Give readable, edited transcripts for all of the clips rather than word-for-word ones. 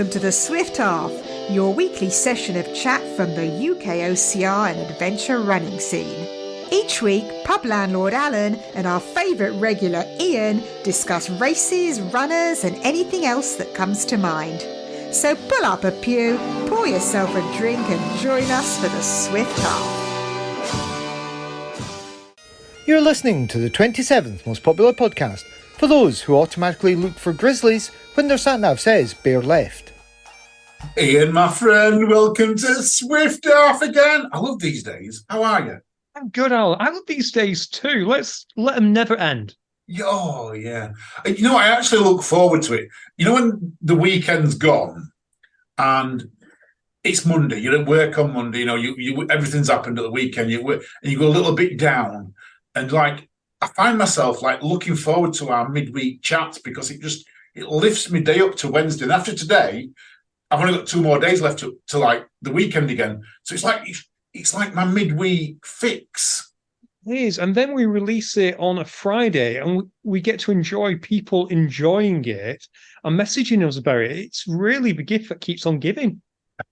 welcome to the Swift Half, your weekly session of chat from the UKOCR and adventure running scene. Each week, pub landlord Alan and our favourite regular Ian discuss races, runners and anything else that comes to mind. So pull up a pew, pour yourself a drink and join us for the Swift Half. You're listening to the 27th most popular podcast for those who automatically look for grizzlies when their sat-nav says bear left. Ian, my friend, welcome to Swift Half again. I love these days. How are you? I'm good, Al. I love these days too. Let's let them never end. Oh, yeah. You know, I actually look forward to it. You know, when the weekend's gone and it's Monday, you're at work on Monday, you know, you everything's happened at the weekend, you work, and you go a little bit down. And like, I find myself like looking forward to our midweek chats because it lifts me day up to Wednesday. And after today, I've only got 2 more days left to like the weekend again. So it's like my midweek fix. It is. And then we release it on a Friday and we get to enjoy people enjoying it and messaging us about it. It's really the gift that keeps on giving.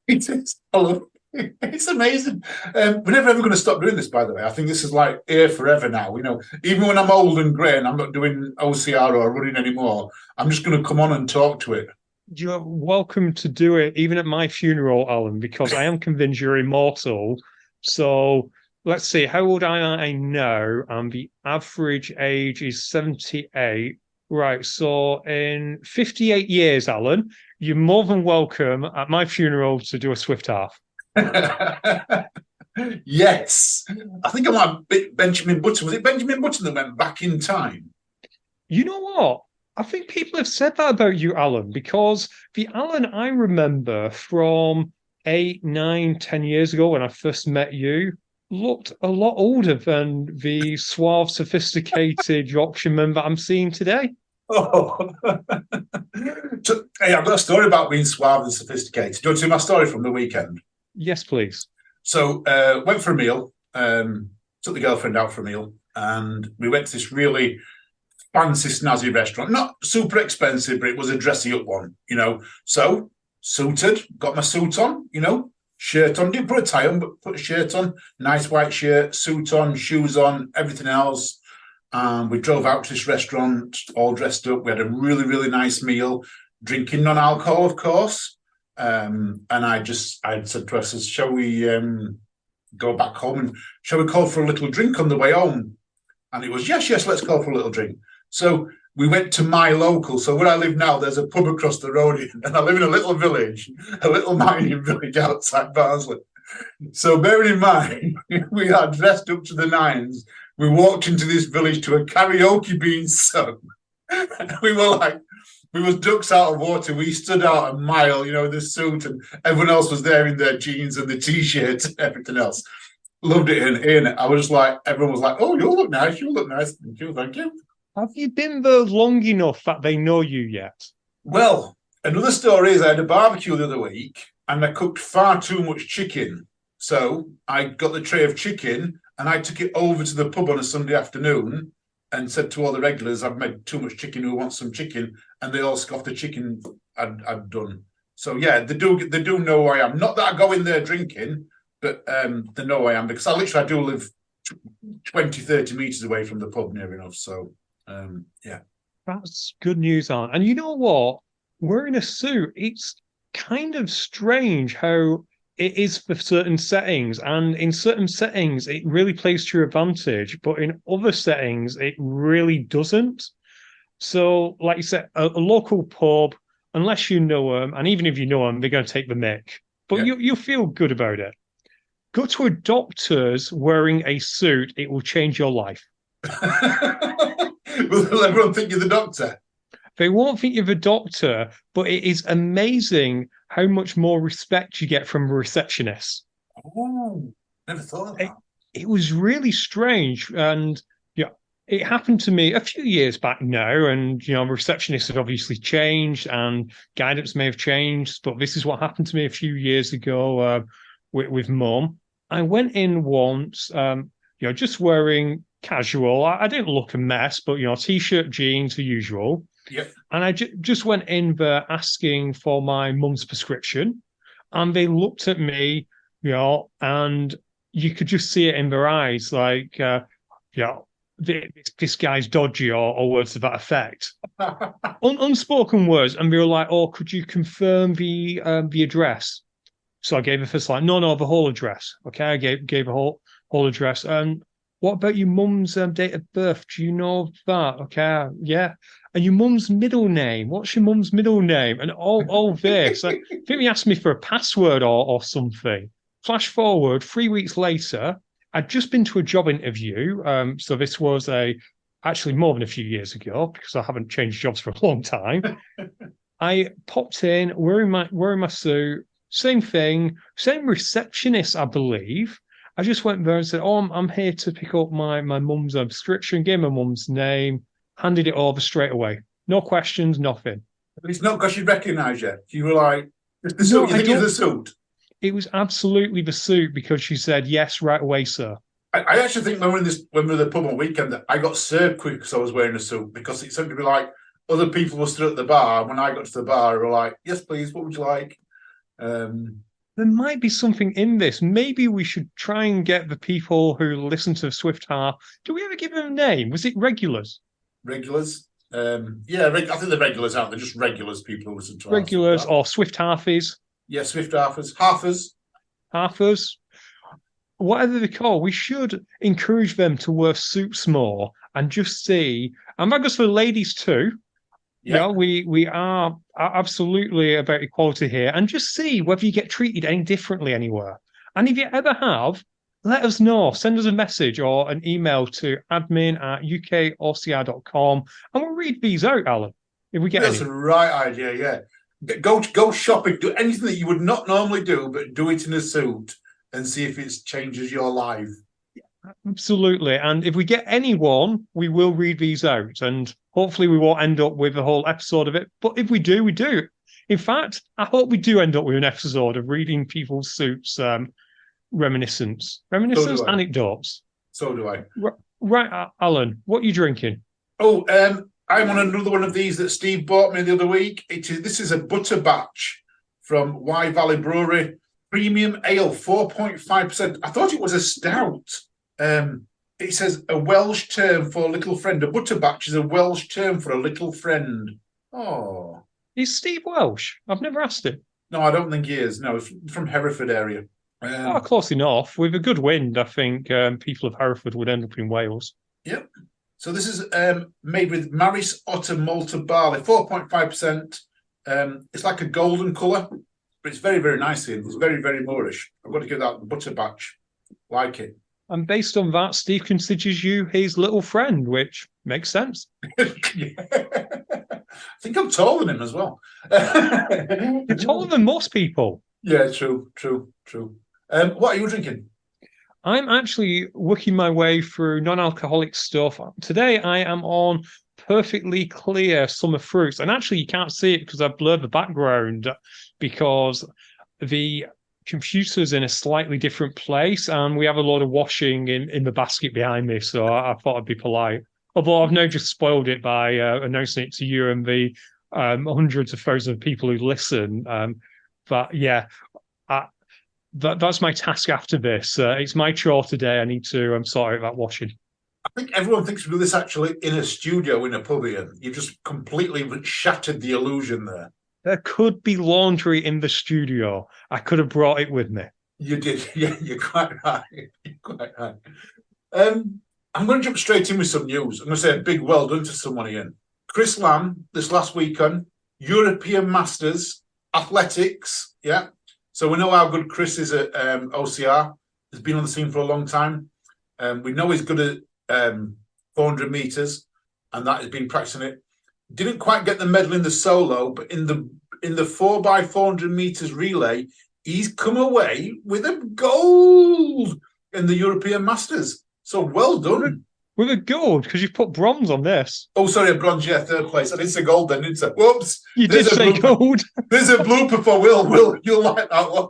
It is. I love it. It's amazing. We're never ever going to stop doing this, by the way. I think this is like here forever now. You know, even when I'm old and grey and I'm not doing OCR or running anymore, I'm just going to come on and talk to it. You're welcome to do it, even at my funeral, Alan, because I am convinced you're immortal. So let's see, how old am I now? The average age is 78. Right, so in 58 years, Alan, you're more than welcome at my funeral to do a Swift Half. Yes. I think I might be Benjamin Button. Was it Benjamin Button that went back in time? You know what? I think people have said that about you, Alan, because the Alan I remember from 8, 9, 10 years ago when I first met you looked a lot older than the suave, sophisticated Yorkshireman that I'm seeing today. Oh. So, hey, I've got a story about being suave and sophisticated. Do you want to see my story from the weekend? Yes, please. So went for a meal, took the girlfriend out for a meal, and we went to this really fancy, snazzy restaurant. Not super expensive, but it was a dressy up one, you know. So suited, got my suit on, you know, shirt on. Didn't put a tie on, but put a shirt on. Nice white shirt, suit on, shoes on, everything else. We drove out to this restaurant, all dressed up. We had a really, really nice meal, drinking non-alcohol, of course. And I said to her, shall we go back home and shall we call for a little drink on the way home? And it was, yes, let's call for a little drink. So we went to my local. So where I live now, there's a pub across the road, and I live in a little village, a little mining village outside Barnsley. So bearing in mind, we are dressed up to the nines. We walked into this village to a karaoke being sung. We were like, we was ducks out of water. We stood out a mile, you know, in the suit, and everyone else was there in their jeans and the t-shirts and everything else. Loved it. And I was just like, everyone was like, oh, you look nice. You look nice. Thank you. Have you been there long enough that they know you yet? Well, another story is I had a barbecue the other week and I cooked far too much chicken. So I got the tray of chicken and I took it over to the pub on a Sunday afternoon and said to all the regulars, I've made too much chicken, who wants some chicken? And they all scoffed the chicken I'd done. So yeah, they do know who I am. Not that I go in there drinking, but they know who I am because I do live 20, 30 metres away from the pub near enough. So yeah. That's good news, Alan. And you know what? Wearing a suit, it's kind of strange how it is for certain settings, and in certain settings it really plays to your advantage, but in other settings it really doesn't. So like you said, a local pub, unless you know them, and even if you know them, they're going to take the mick, but yeah. you feel good about it. Go to a doctor's wearing a suit, it will change your life. Will everyone think you're the doctor? They won't think you're the doctor, but it is amazing how much more respect you get from receptionists. Oh, never thought of that. It was really strange. And yeah, it happened to me a few years back now. And, you know, receptionists have obviously changed and guidance may have changed. But this is what happened to me a few years ago with Mum. I went in once, just wearing casual. I didn't look a mess, but, t-shirt, jeans, the usual. Yep. And I just went in there asking for my mum's prescription, and they looked at me, and you could just see it in their eyes, like, this guy's dodgy, or words to that effect. Unspoken words, and they were like, "Oh, could you confirm the address?" So I gave a first line. No, the whole address. Okay, I gave a whole address. And what about your mum's date of birth? Do you know that? Okay, yeah. And your mum's middle name? What's your mum's middle name? And all this. I think he asked me for a password or something. Flash forward 3 weeks later, I'd just been to a job interview. So this was actually more than a few years ago, because I haven't changed jobs for a long time. I popped in wearing my suit, same thing, same receptionist, I believe. I just went there and said, "Oh, I'm here to pick up my mum's prescription." Gave my mum's name, handed it over straight away. No questions, nothing. It's not because she recognised you. You were like, the suit. No, You think it's the suit? It was absolutely the suit, because she said, "Yes, right away, sir." I actually think when we were at the pub on weekend, that I got served quick because I was wearing a suit, because it seemed to be like other people were stood at the bar. When I got to the bar, they were like, "Yes, please. What would you like?" There might be something in this. Maybe we should try and get the people who listen to Swift Half. Do we ever give them a name? Was it regulars? Regulars. Yeah, I think the regulars aren't. They're just regulars, people who listen to regulars or Swift Halfies. Yeah, Swift Halfers. Halfers. Whatever they call, we should encourage them to wear suits more and just see. And that goes for ladies too. Yeah, we are absolutely about equality here, and just see whether you get treated any differently anywhere. And if you ever have, let us know. Send us a message or an email to admin@ukocr.com, and we'll read these out, Alan, if we get That's any. the right idea, yeah. Go shopping, do anything that you would not normally do, but do it in a suit and see if it changes your life. Absolutely. And if we get anyone, we will read these out. And hopefully we won't end up with a whole episode of it. But if we do, we do. In fact, I hope we do end up with an episode of reading people's suits reminiscence anecdotes. So do I. Right, Alan, what are you drinking? Oh, I'm on another one of these that Steve bought me the other week. This is a butter batch from Wye Valley Brewery. Premium ale, 4.5%. I thought it was a stout. It says a Welsh term for little friend. A butter batch is a Welsh term for a little friend. Oh. Is Steve Welsh? I've never asked him. No, I don't think he is. No, it's from Hereford area. Close enough. With a good wind, I think people of Hereford would end up in Wales. Yep. So this is made with Maris Otter Malta barley, 4.5%. It's like a golden colour, but it's very, very nice. It's very, very Moorish. I've got to give that the butter batch. Like it. And based on that, Steve considers you his little friend, which makes sense. I think I'm taller than him as well. You're taller than most people. Yeah, true. What are you drinking? I'm actually working my way through non-alcoholic stuff. Today, I am on perfectly clear summer fruits. And actually, you can't see it because I've blurred the background, because the computer's in a slightly different place, and we have a lot of washing in the basket behind me, so I thought I'd be polite. Although I've now just spoiled it by announcing it to you and the hundreds of thousands of people who listen. But yeah, that's my task after this. It's my chore today. I need to sort out that washing. I think everyone thinks of this actually in a studio in a pub here. You just completely shattered the illusion there. There could be laundry in the studio. I could have brought it with me. You did. Yeah, you're quite right. I'm going to jump straight in with some news. I'm going to say a big well done to someone, Ian. Chris Lamb, this last weekend, European Masters, Athletics. Yeah. So we know how good Chris is at OCR. He's been on the scene for a long time. We know he's good at 400 metres, and that he's been practicing it. Didn't quite get the medal in the solo, but in the 4x400 meters relay, he's come away with a gold in the European Masters. So well done. With a gold, because you've put bronze on this. Oh, sorry, a bronze, yeah, third place. I didn't say gold then, didn't I? Whoops. You did say gold. There's a blooper for Will. Will, you'll like that one.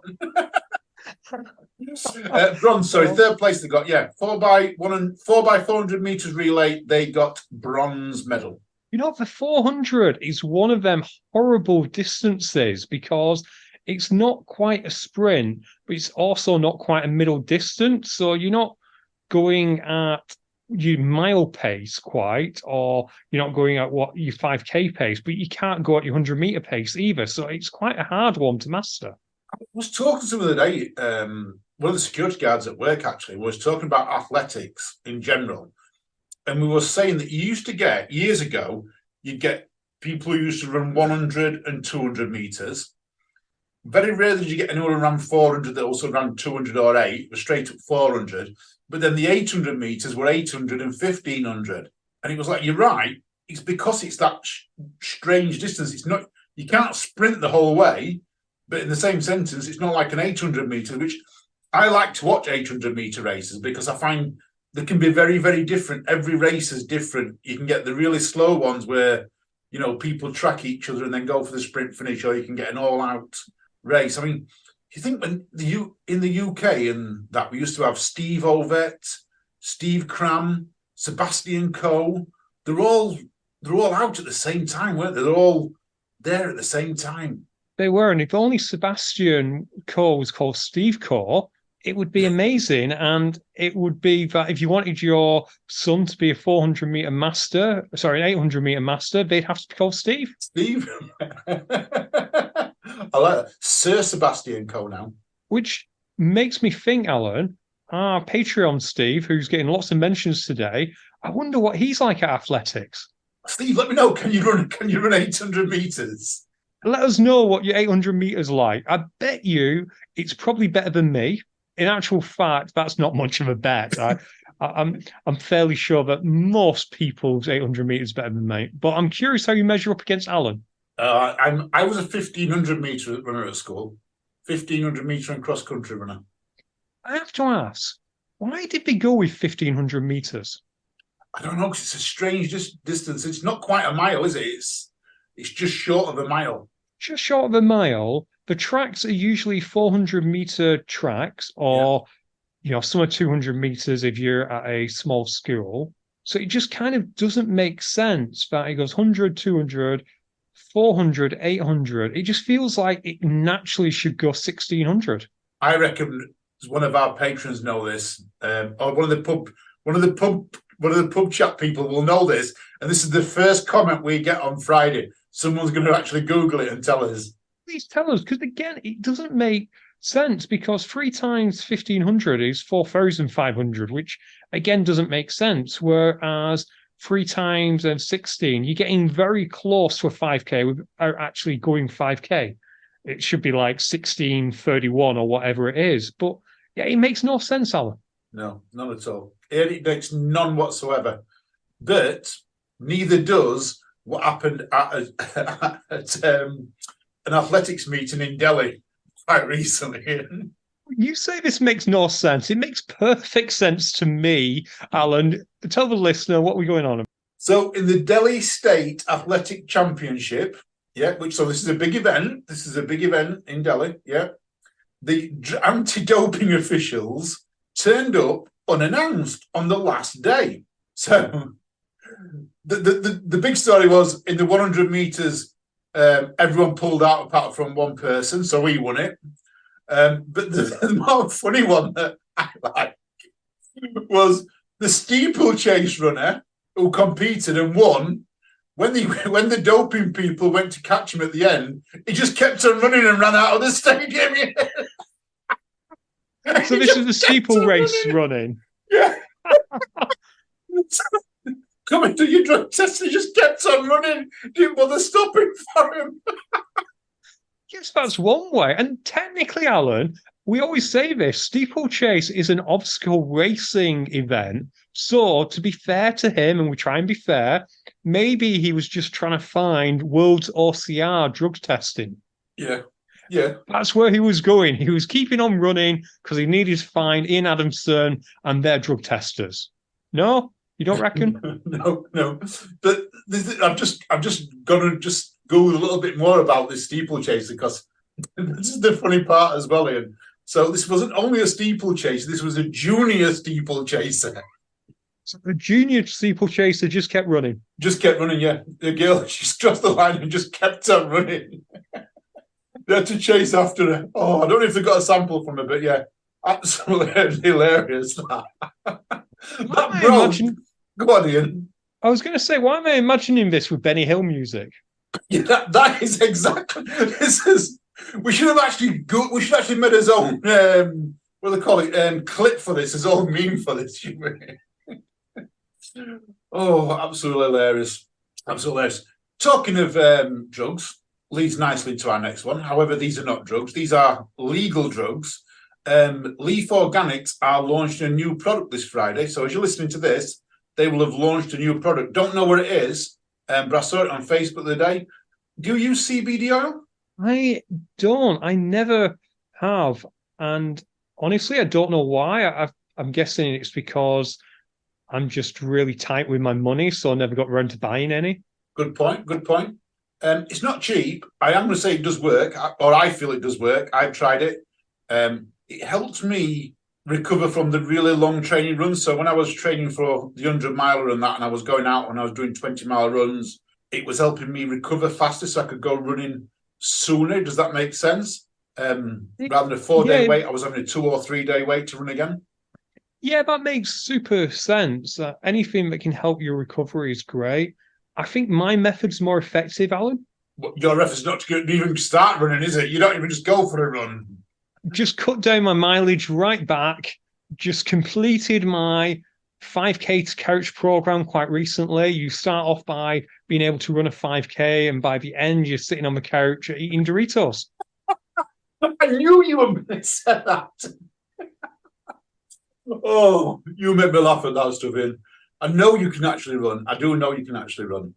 Bronze, sorry, third place they got, yeah. 4x400 meters relay, they got bronze medal. The 400 is one of them horrible distances because it's not quite a sprint, but it's also not quite a middle distance. So you're not going at your mile pace quite, or you're not going at what your 5K pace, but you can't go at your 100-meter pace either. So it's quite a hard one to master. I was talking to some the other day, one of the security guards at work actually was talking about athletics in general. And we were saying that you used to get, years ago, you'd get people who used to run 100 and 200 meters. Very rarely did you get anyone who ran 400 that also ran 200 or 8, it was straight up 400. But then the 800 meters were 800 and 1500. And it was like, you're right, it's because it's that strange distance. It's not, you can't sprint the whole way, but in the same sentence, it's not like an 800 meter, which I like to watch 800 meter races because I find they can be very, very different. Every race is different. You can get the really slow ones where, people track each other and then go for the sprint finish, or you can get an all-out race. I mean, you think when in the UK and that we used to have Steve Ovett, Steve Cram, Sebastian Coe, they're all out at the same time, weren't they? They're all there at the same time. They were, and if only Sebastian Coe was called Steve Coe, it would be amazing. And it would be that if you wanted your son to be a 400-meter master, an 800-meter master, they'd have to be called Steve. Steve. I like that. Sir Sebastian Coe now. Which makes me think, Alan, our Patreon Steve, who's getting lots of mentions today, I wonder what he's like at athletics. Steve, let me know. Can you run 800 meters? Let us know what your 800 meters like. I bet you it's probably better than me. In actual fact, that's not much of a bet. I'm fairly sure that most people's 800 meters better than me. But I'm curious how you measure up against Alan. I was a 1500 meter runner at school, 1500 meter and cross country runner. I have to ask, why did they go with 1500 meters? I don't know, because it's a strange distance. It's not quite a mile, is it? It's just short of a mile. Just short of a mile. The tracks are usually 400-meter tracks, or some are 200 meters if you're at a small school. So it just kind of doesn't make sense that it goes 100, 200, 400, 800. It just feels like it naturally should go 1600. I reckon one of our patrons know this, or one of the pub chat people will know this, and this is the first comment we get on Friday. Someone's going to actually Google it and tell us. Please tell us, because again, it doesn't make sense, because 3 times 1500 is 4,500, which again doesn't make sense. Whereas 3 times 16, you're getting very close to a 5K without actually going 5K. It should be like 1631 or whatever it is. But yeah, it makes no sense, Alan. No, none at all. It makes none whatsoever. But neither does what happened at an athletics meeting in Delhi quite recently. You say this makes no sense. It makes perfect sense to me, Alan. Tell the listener what we're going on. So in the Delhi State Athletic Championship, this is a big event. This is a big event in Delhi, the anti-doping officials turned up unannounced on the last day. So the big story was in the 100 meters, everyone pulled out apart from one person, so he won it. But the more funny one that I like was the steeplechase runner who competed and won. When the doping people went to catch him at the end, he just kept on running and ran out of the stadium. So this is the steeple race running. Yeah. Coming to your drug test, he just kept on running. Didn't bother stopping for him. Yes, that's one way. And technically, Alan, we always say this, steeplechase is an obstacle racing event. So to be fair to him, and we try and be fair, maybe he was just trying to find world's OCR drug testing. Yeah. That's where he was going. He was keeping on running because he needed to find Ian Adamson and their drug testers. No? You don't reckon? No. But I'm just going to Google a little bit more about this steeplechase, because this is the funny part as well, Ian. So this wasn't only a steeplechase, this was a junior steeplechaser. So the junior steeplechaser just kept running. Just kept running, yeah. The girl, she crossed the line and just kept on running. They had to chase after her. Oh, I don't know if they got a sample from her, but yeah, absolutely hilarious. That broke. Go on, Ian. I was going to say, why am I imagining this with Benny Hill music? Yeah, that is exactly. This is. We should have actually. We should actually made his own. What do they call it? Clip for this. His own meme for this. Oh, absolutely hilarious! Absolutely hilarious. Talking of drugs, leads nicely to our next one. However, these are not drugs; these are legal drugs. Leaf Organics are launching a new product this Friday. So as you're listening to this, they will have launched a new product. Don't know what it is, but I saw it on Facebook the other day. Do you use CBD oil? I don't. I never have. And honestly, I don't know why. I'm guessing it's because I'm just really tight with my money, so I never got around to buying any. Good point. Good point. It's not cheap. I am going to say it does work, or I feel it does work. I've tried it. It helped me recover from the really long training runs. So when I was training for the 100-miler and that, and I was going out and I was doing 20-mile runs, it was helping me recover faster so I could go running sooner. Does that make sense? Rather than a 4-day wait, I was having a 2 or 3 day wait to run again. Yeah, that makes super sense. Anything that can help your recovery is great. I think my method's more effective, Alan. Your effort's not to even start running, is it? You don't even just go for a run. Just cut down my mileage right back. Just completed my 5K to couch program quite recently. You start off by being able to run a 5K, and by the end, you're sitting on the couch eating Doritos. I knew you were going to say that. Oh, you made me laugh at that stuff, Ian. I know you can actually run. I do know you can actually run.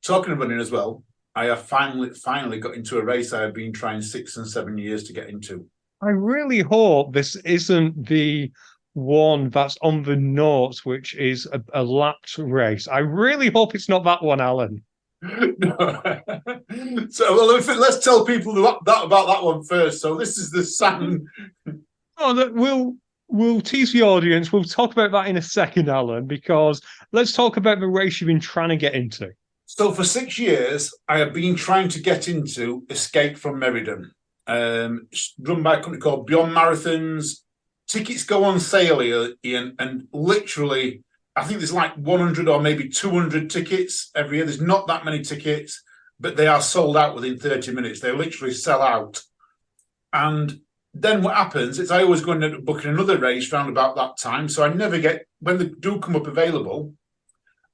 Talking of running as well, I have finally got into a race I have been trying 6 and 7 years to get into. I really hope this isn't the one that's on the notes, which is a lapped race. I really hope it's not that one, Alan. No. So, well, let's tell people about that one first. So this is the San. Oh, we'll tease the audience. We'll talk about that in a second, Alan, because let's talk about the race you've been trying to get into. So for 6 years, I have been trying to get into Escape from Meriden, run by a company called Beyond Marathons. Tickets go on sale here, Ian, and literally, I think there's like 100 or maybe 200 tickets every year. There's not that many tickets, but they are sold out within 30 minutes. They literally sell out. And then what happens is I always go and end up booking another race round about that time. So I never get, when they do come up available,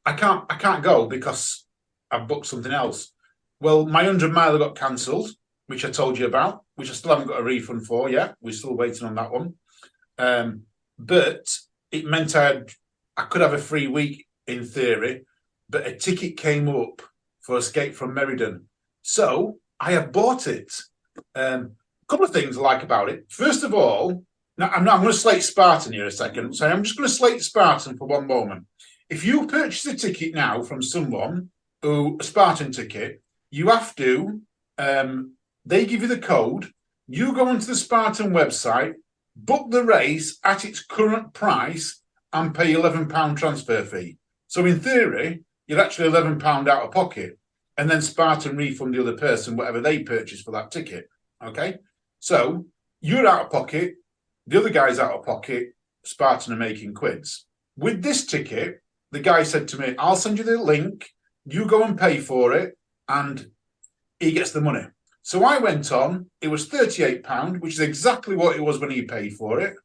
I can't go because I've booked something else. Well, my 100-miler got cancelled, which I told you about, which I still haven't got a refund for yet. We're still waiting on that one. But it meant I could have a free week in theory, but a ticket came up for Escape from Meriden. So I have bought it. A couple of things I like about it. First of all, now I'm going to slate Spartan here a second. So I'm just going to slate Spartan for one moment. If you purchase a ticket now from someone, a Spartan ticket, you have to, they give you the code, you go onto the Spartan website, book the race at its current price and pay £11 transfer fee. So in theory, you're actually £11 out of pocket, and then Spartan refund the other person whatever they purchased for that ticket. Okay? So you're out of pocket, the other guy's out of pocket, Spartan are making quids. With this ticket, the guy said to me, I'll send you the link, you go and pay for it, and he gets the money. So I went on, it was £38, which is exactly what it was when he paid for it.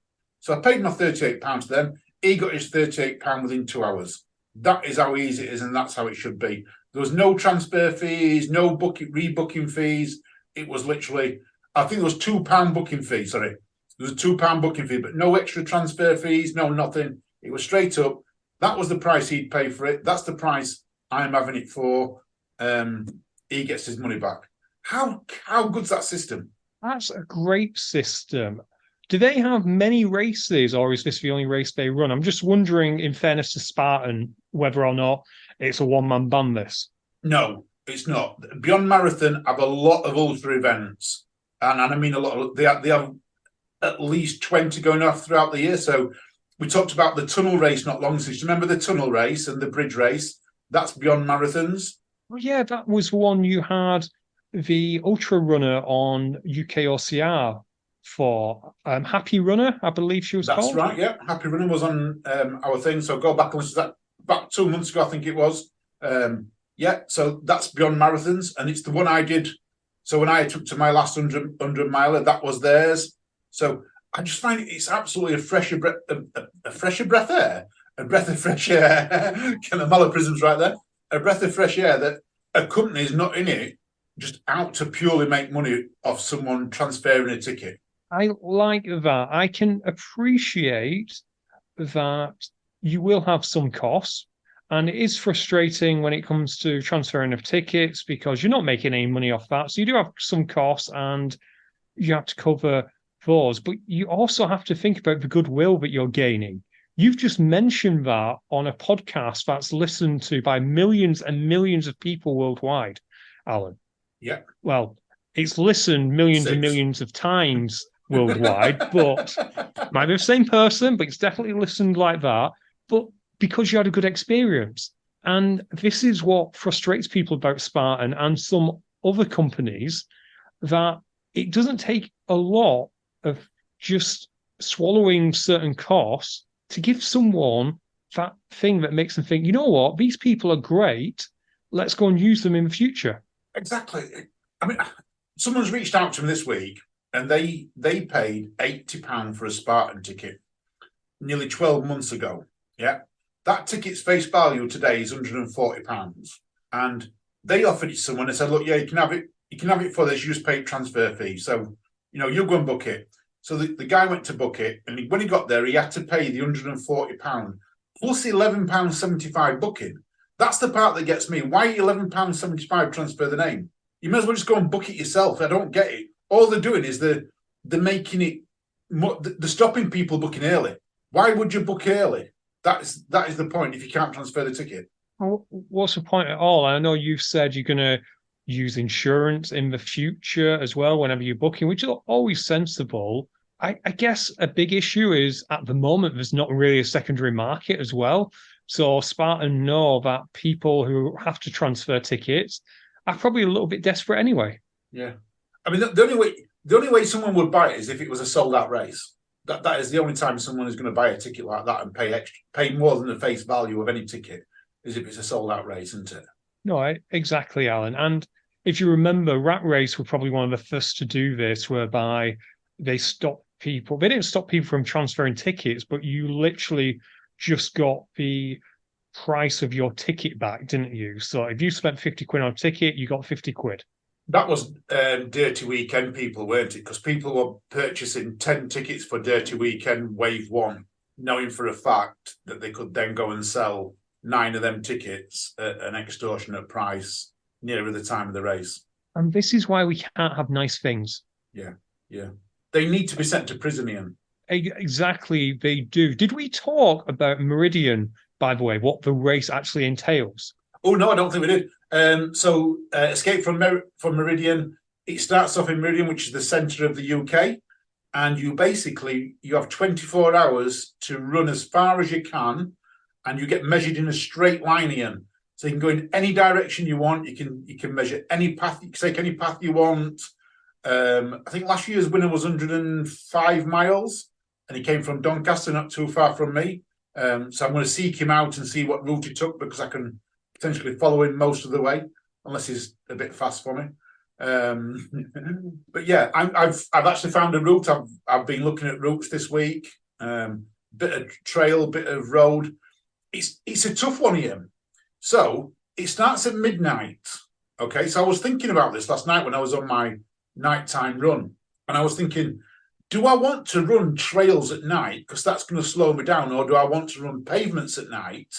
So I paid my £38 to them. He got his £38 within 2 hours. That is how easy it is, and that's how it should be. There was no transfer fees, no rebooking fees. It was literally, I think there was £2 booking fee, sorry. There was a £2 booking fee, but no extra transfer fees, no nothing. It was straight up. That was the price he'd pay for it. That's the price I'm having it for. He gets his money back. How good's that system? That's a great system. Do they have many races, or is this the only race they run? I'm just wondering, in fairness to Spartan, whether or not it's a one-man band, this. No, it's not. Beyond Marathon have a lot of ultra events. And I mean a lot of, they have at least 20 going off throughout the year. So we talked about the tunnel race not long since. Remember the tunnel race and the bridge race? That's beyond marathons. Oh, yeah, that was one you had the ultra runner on UKOCR for. Happy Runner, I believe she was That's called. right, yeah. Happy Runner was on our thing. So go back and listen to that about 2 months ago, I think it was. Yeah, so that's beyond marathons. And it's the one I did. So when I took to my last 100 miler, that was theirs. So I just find it's absolutely a fresher breath of air, a breath of fresh air. Kind of malapropisms right there. A breath of fresh air that a company is not in it just out to purely make money off someone transferring a ticket. I like that. I can appreciate that you will have some costs. And it is frustrating when it comes to transferring of tickets because you're not making any money off that. So you do have some costs and you have to cover those. But you also have to think about the goodwill that you're gaining. You've just mentioned that on a podcast that's listened to by millions and millions of people worldwide, Alan. Yeah. Well, it's listened millions and millions of times worldwide, but might be the same person, but it's definitely listened like that. But because you had a good experience. And this is what frustrates people about Spartan and some other companies, that it doesn't take a lot of just swallowing certain costs to give someone that thing that makes them think, you know what, these people are great. Let's go and use them in the future. Exactly. I mean, someone's reached out to me this week and they paid £80 for a Spartan ticket nearly 12 months ago. Yeah. That ticket's face value today is £140. And they offered it to someone and said, look, yeah, you can have it for this, you just pay transfer fee. So, you go and book it. So the guy went to book it, and when he got there, he had to pay the £140 plus £11.75 booking. That's the part that gets me. Why £11.75 transfer the name? You may as well just go and book it yourself. I don't get it. All they're doing is they're making it, they're stopping people booking early. Why would you book early? That is the point if you can't transfer the ticket. Well, what's the point at all? I know you've said you're going to use insurance in the future as well whenever you're booking, which is always sensible. I guess a big issue is at the moment there's not really a secondary market as well. So Spartan know that people who have to transfer tickets are probably a little bit desperate anyway. Yeah. I mean, the only way someone would buy it is if it was a sold out race. That is the only time someone is going to buy a ticket like that and pay more than the face value of any ticket is if it's a sold out race, isn't it? No, exactly, Alan. And if you remember, Rat Race were probably one of the first to do this, whereby they stopped people. They didn't stop people from transferring tickets, but you literally just got the price of your ticket back, didn't you? So if you spent 50 quid on a ticket, you got 50 quid. That was Dirty Weekend people, weren't it? Because people were purchasing 10 tickets for Dirty Weekend Wave 1, knowing for a fact that they could then go and sell 9 of them tickets at an extortionate price nearer the time of the race. And this is why we can't have nice things. Yeah. They need to be sent to prison, Ian. Exactly, they do. Did we talk about Meridian, by the way, what the race actually entails? Oh, no, I don't think we did. So Escape from Meridian, it starts off in Meridian, which is the centre of the UK. And you have 24 hours to run as far as you can. And you get measured in a straight line, Ian. So you can go in any direction you want. You can measure any path. You can take any path you want. I think last year's winner was 105 miles. And he came from Doncaster, not too far from me. So I'm going to seek him out and see what route he took, because I can potentially follow him most of the way, unless he's a bit fast for me. But yeah, I've actually found a route. I've been looking at routes this week. Bit of trail, bit of road. It's a tough one, Ian. So it starts at midnight. Okay, so I was thinking about this last night when I was on my nighttime run, and I was thinking, do I want to run trails at night because that's going to slow me down, or do I want to run pavements at night?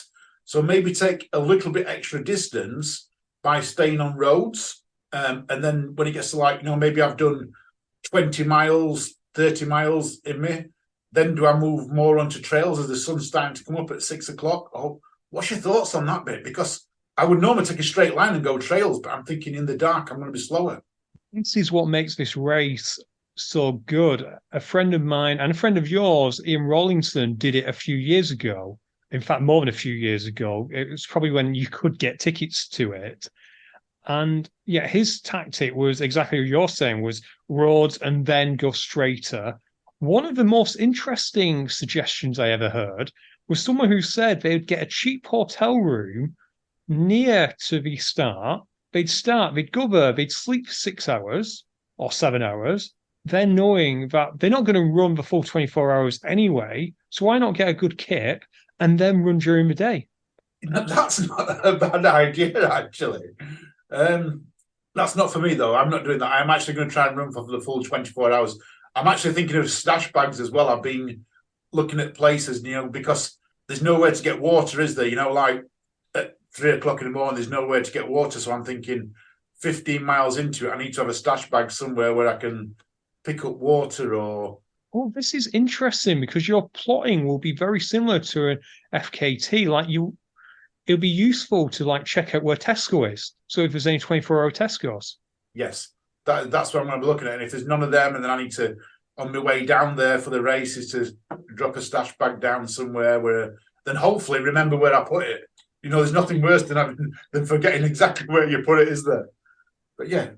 So maybe take a little bit extra distance by staying on roads. And then when it gets to maybe I've done 20 miles, 30 miles in me, then do I move more onto trails as the sun's starting to come up at 6 o'clock? Oh, what's your thoughts on that bit? Because I would normally take a straight line and go trails, but I'm thinking in the dark, I'm going to be slower. This is what makes this race so good. A friend of mine and a friend of yours, Ian Rawlinson, did it a few years ago. In fact, more than a few years ago. It was probably when you could get tickets to it. And yeah, his tactic was exactly what you're saying, was roads and then go straighter. One of the most interesting suggestions I ever heard was someone who said they'd get a cheap hotel room near to the start. They'd go there, they'd sleep for 6 hours or 7 hours, then knowing that they're not going to run the full 24 hours anyway. So why not get a good kit and then run during the day? That's not a bad idea, actually. That's not for me, though. I'm not doing that. I'm actually going to try and run for the full 24 hours. I'm actually thinking of stash bags as well. I've been looking at places, because there's nowhere to get water, is there? Like at 3:00 in the morning, there's nowhere to get water. So I'm thinking 15 miles into it, I need to have a stash bag somewhere where I can pick up water or... Oh, this is interesting because your plotting will be very similar to an FKT. It'll be useful to check out where Tesco is. So if there's any 24-hour Tesco's. Yes, that's what I'm going to be looking at. And if there's none of them, and then I need to, on my way down there for the races, to drop a stash bag down somewhere where, then hopefully remember where I put it. There's nothing worse than forgetting exactly where you put it, is there? But yeah.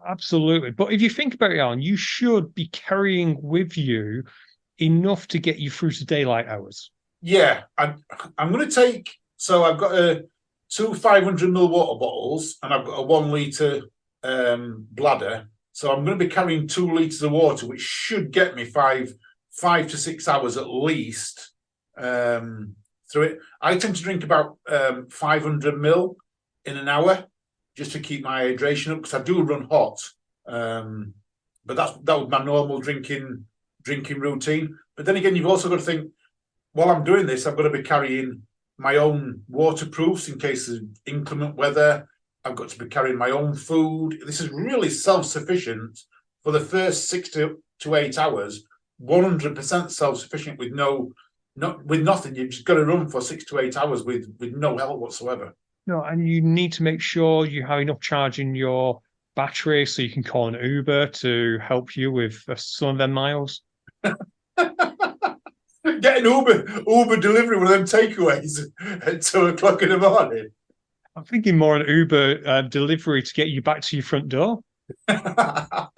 Absolutely. But if you think about it, Alan, you should be carrying with you enough to get you through to daylight hours. Yeah, I'm going to take... So I've got two 500ml water bottles, and I've got a 1 litre bladder. So I'm going to be carrying 2 litres of water, which should get me 5 to 6 hours at least through it. I tend to drink about 500ml in an hour just to keep my hydration up, because I do run hot. But that was my normal drinking routine. But then again, you've also got to think, while I'm doing this, I've got to be carrying my own waterproofs in case of inclement weather. I've got to be carrying my own food. This is really self-sufficient for the first 6 to 8 hours. 100% self-sufficient with nothing. You've just got to run for 6 to 8 hours with no help whatsoever. No, and you need to make sure you have enough charge in your battery so you can call an Uber to help you with some of them miles. Get an Uber delivery, one of them takeaways at 2:00 in the morning. I'm thinking more an Uber delivery to get you back to your front door. I've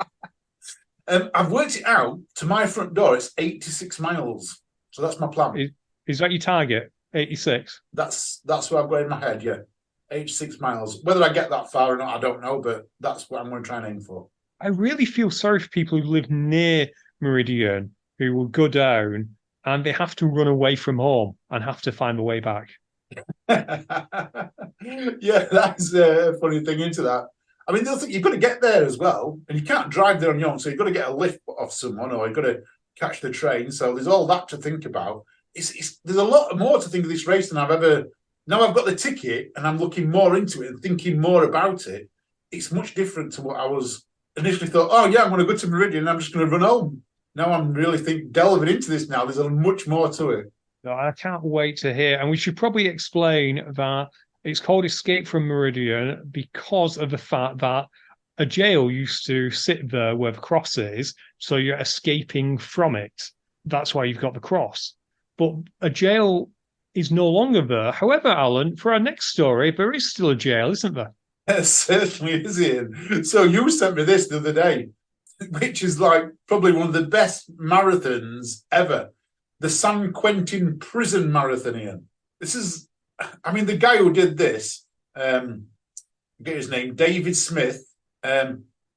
worked it out. To my front door, it's 86 miles. So that's my plan. Is that your target? 86? That's what I've got in my head, yeah. 86 miles. Whether I get that far or not, I don't know, but that's what I'm going to try and aim for. I really feel sorry for people who live near Meridian, who will go down and they have to run away from home and have to find the way back. Yeah, that's a funny thing into that. I mean, the other thing, you've got to get there as well, and you can't drive there on your own, so you've got to get a lift off someone, or you've got to catch the train. So there's all that to think about. There's a lot more to think of this race than I've ever. Now I've got the ticket and I'm looking more into it and thinking more about it. It's much different to what I was initially thought. Oh yeah, I'm going to go to Meridian and I'm just going to run home. Now I'm really delving into this now. There's much more to it. No, I can't wait to hear. And we should probably explain that it's called Escape from Meridian because of the fact that a jail used to sit there where the cross is, so you're escaping from it. That's why you've got the cross. But a jail is no longer there. However, Alan, for our next story, there is still a jail, isn't there? It certainly is, Ian. So you sent me this the other day, which is probably one of the best marathons ever. The San Quentin Prison Marathon, Ian. This is, the guy who did this, get his name, David Smith,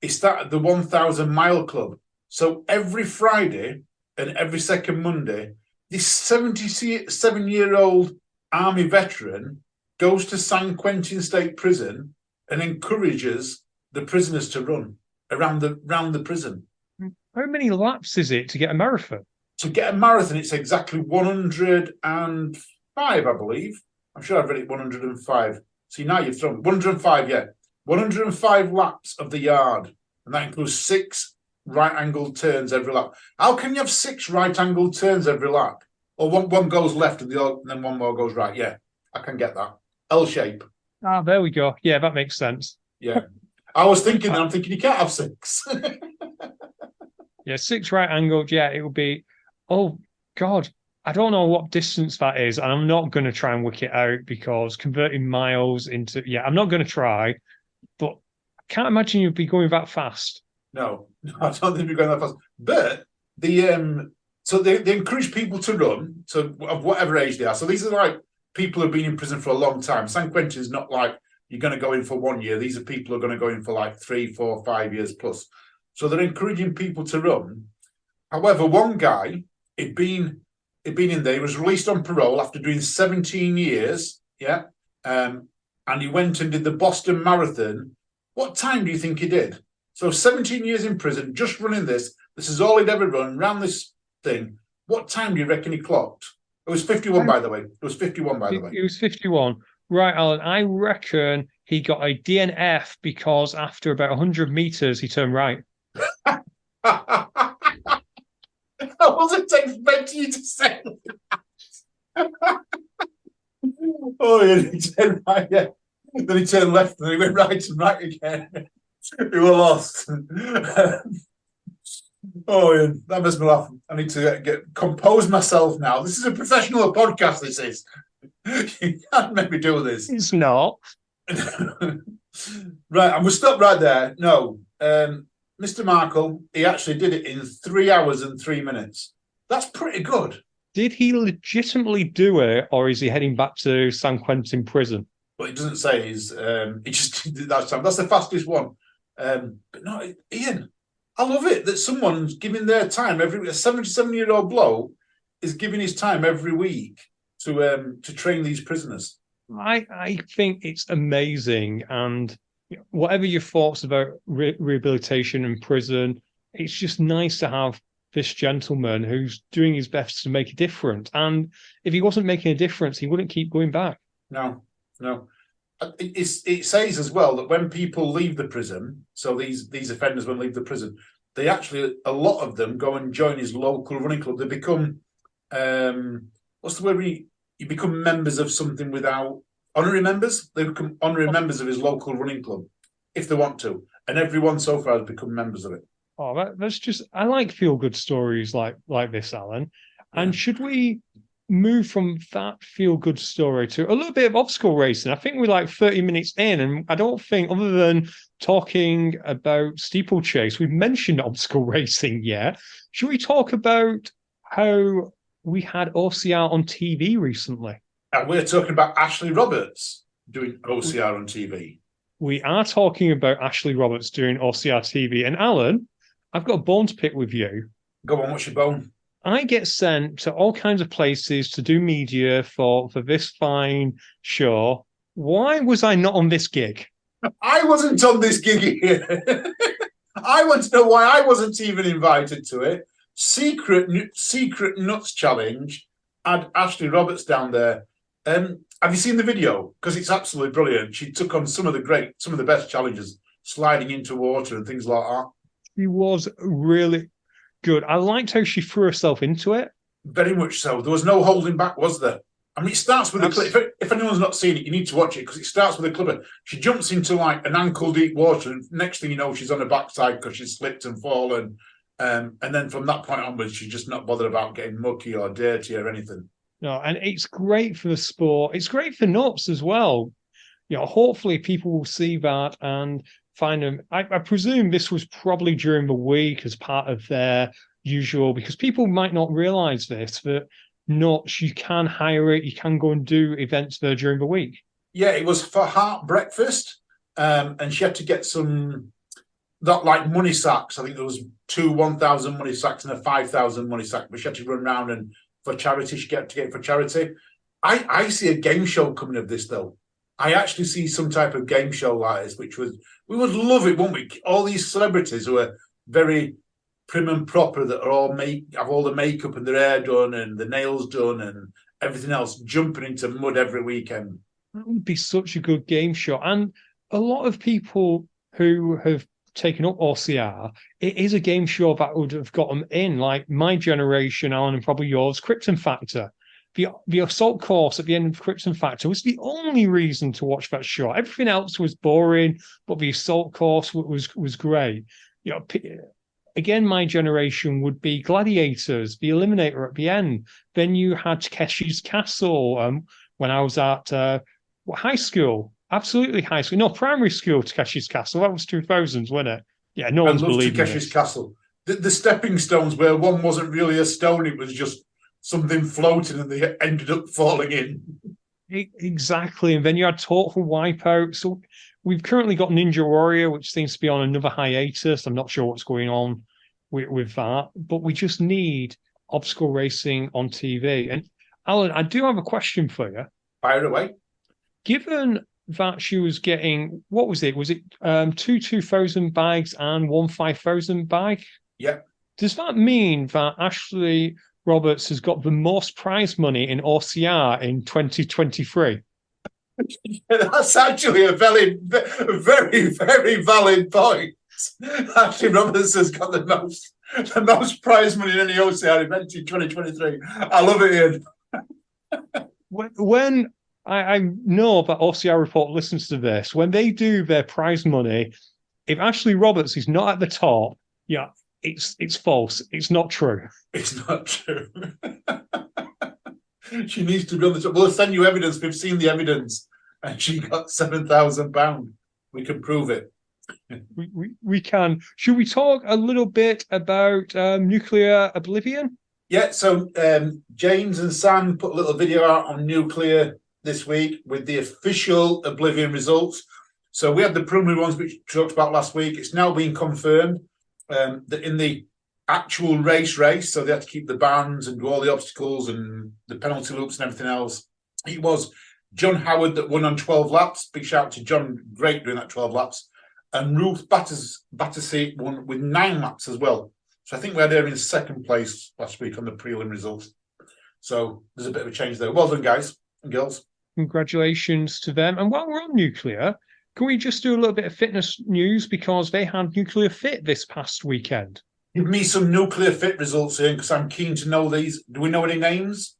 he started the 1,000 Mile Club. So every Friday and every second Monday, this 77-year-old army veteran goes to San Quentin State Prison and encourages the prisoners to run around the prison. How many laps is it to get a marathon? To get a marathon, it's exactly 105, I believe. I'm sure I've read it 105. See, now you've thrown 105, yeah. 105 laps of the yard. And that includes 6 right-angled turns every lap. How can you have 6 right-angled turns every lap? Or one goes left and then one more goes right. Yeah, I can get that. L shape. Ah, there we go. Yeah, that makes sense. Yeah. I was thinking, I'm thinking you can't have 6. Yeah, 6 right angles. Yeah, it would be. Oh God, I don't know what distance that is, and I'm not going to try and work it out because converting miles into I'm not going to try. But I can't imagine you'd be going that fast. No, I don't think we're going that fast. But they encourage people to run, so of whatever age they are. So these are like people who've been in prison for a long time. San Quentin's not like you're going to go in for 1 year. These are people who are going to go in for like 3, 4, 5 years plus. So they're encouraging people to run. However, one guy had been in there. He was released on parole after doing 17 years. Yeah, and he went and did the Boston Marathon. What time do you think he did? So 17 years in prison, just running this. This is all he'd ever run, around this thing. What time do you reckon he clocked? It was 51, by the way. It was 51, by the way. It was 51. Right, Alan, I reckon he got a DNF because after about 100 meters, he turned right. I wasn't expecting you to say that. Oh, yeah, he turned right, yeah. Then he turned left and then he went right and right again. We were lost. Oh, yeah, that makes me laugh. I need to compose myself now. This is a professional podcast, this is. You can't make me do this. It's not. Right, and we'll stop right there. No, Mr. Markle, he actually did it in 3 hours and 3 minutes. That's pretty good. Did he legitimately do it, or is he heading back to San Quentin prison? Well, it doesn't say. He just did that time. That's the fastest one. But no, Ian, I love it that someone's giving their time. A 77-year-old bloke is giving his time every week to train these prisoners. I think it's amazing, and whatever your thoughts about rehabilitation in prison, it's just nice to have this gentleman who's doing his best to make a difference. And if he wasn't making a difference, he wouldn't keep going back. No. It says as well that when people leave the prison, so these offenders when leave the prison, they actually, a lot of them go and join his local running club. They become, what's the word? You become members of something without honorary members. They become honorary members of his local running club if they want to, and everyone so far has become members of it. Oh, that's just, I like feel-good stories like this, Alan. And should we move from that feel-good story to a little bit of obstacle racing? I think we're like 30 minutes in, and I don't think, other than talking about steeplechase, we've mentioned obstacle racing yet. Should we talk about how we had OCR on TV recently? And we're talking about Ashley Roberts doing OCR on TV. We are talking about Ashley Roberts doing OCR TV. And Alan, I've got a bone to pick with you. Go on, what's your bone? I get sent to all kinds of places to do media for this fine show. Why was I not on this gig? I wasn't on this gig here. I want to know why I wasn't even invited to it. Secret Nuts Challenge had Ashley Roberts down there. Have you seen the video? Because it's absolutely brilliant. She took on some of the best challenges, sliding into water and things like that. She was really good. I liked how she threw herself into it. Very much so. There was no holding back, was there? I mean, it starts with a clip. If anyone's not seen it, you need to watch it because it starts with a clipper. She jumps into like an ankle deep water, and next thing you know, she's on her backside because she's slipped and fallen. And then from that point onwards, she's just not bothered about getting mucky or dirty or anything. No, and it's great for the sport. It's great for nuts as well. Hopefully people will see that and find them. I presume this was probably during the week as part of their usual, because people might not realize this, that nuts, you can hire it, you can go and do events there during the week. Yeah, it was for Heart Breakfast, and she had to get some, not like money sacks. I think there was 2 1,000 money sacks and a 5,000 money sack, but she had to run around and for charity, she had to get it for charity. I see a game show coming of this though. I actually see some type of game show like this, we would love it, wouldn't we? All these celebrities who are very prim and proper, that are all have all the makeup and their hair done and the nails done and everything else, jumping into mud every weekend. That would be such a good game show. And a lot of people who have taken up OCR, it is a game show that would have got them in. Like my generation, Alan, and probably yours, Krypton Factor. The assault course at the end of Krypton Factor was the only reason to watch that show. Everything else was boring, but the assault course was great. again, my generation would be Gladiators, the Eliminator at the end. Then you had Takeshi's Castle when I was at high school. Absolutely high school. No, primary school, Takeshi's Castle. That was 2000s, wasn't it? Yeah, no I one's love believing Takeshi's this. Castle. The stepping stones where one wasn't really a stone, it was just something floating and they ended up falling in. Exactly. And then you had Total Wipeout. So we've currently got Ninja Warrior, which seems to be on another hiatus. I'm not sure what's going on with that, but we just need obstacle racing on TV. And Alan, I do have a question for you. Fire away. Given that she was getting, what was it? Was it two 2,000 bags and one 5,000 bag? Yeah. Does that mean that Ashley Roberts has got the most prize money in OCR in 2023? That's actually a very, very valid point. Ashley Roberts has got the most prize money in any OCR event in 2023. I love it, Ian. When I know that OCR Report listens to this, when they do their prize money, if Ashley Roberts is not at the top, yeah, it's false. It's not true. It's not true. She needs to be on the top. We'll send you evidence. We've seen the evidence. And she got £7,000. We can prove it. We can. Should we talk a little bit about nuclear oblivion? Yeah, so James and Sam put a little video out on nuclear this week with the official oblivion results. So we had the preliminary ones, which we talked about last week. It's now been confirmed that in the actual race, so they had to keep the bands and do all the obstacles and the penalty loops and everything else. It was John Howard that won on 12 laps. Big shout out to John, great doing that 12 laps. And Ruth Battersea won with 9 laps as well. So I think we're there in second place last week on the prelim results. So there's a bit of a change there. Well done, guys and girls. Congratulations to them. And while we're on nuclear, can we just do a little bit of fitness news because they had Nuclear Fit this past weekend? Give me some Nuclear Fit results, Ian, because I'm keen to know these. Do we know any names?